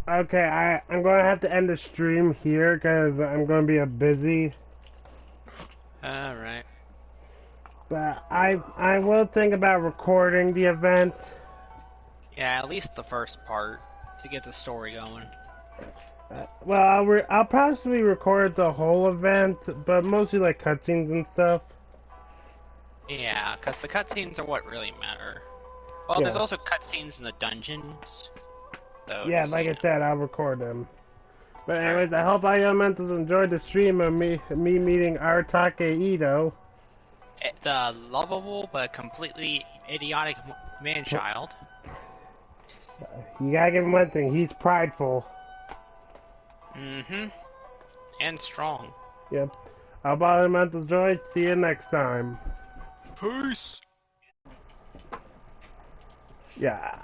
Okay, I'm going to have to end the stream here because I'm going to be busy. Alright. But I will think about recording the event. Yeah, at least the first part to get the story going. Well, I'll possibly record the whole event, but mostly like cutscenes and stuff. Yeah, because the cutscenes are what really matter. Well, Yeah. there's also cutscenes in the dungeons. So Yeah, just, like I said, I'll record them. But anyways, I hope all you mentals enjoyed the stream of me meeting Artake Ito. the lovable but completely idiotic man-child. You gotta give him one thing, he's prideful. Mm-hmm. And strong. Yep. I hope all you mentals enjoyed. See you next time. Peace! Yeah.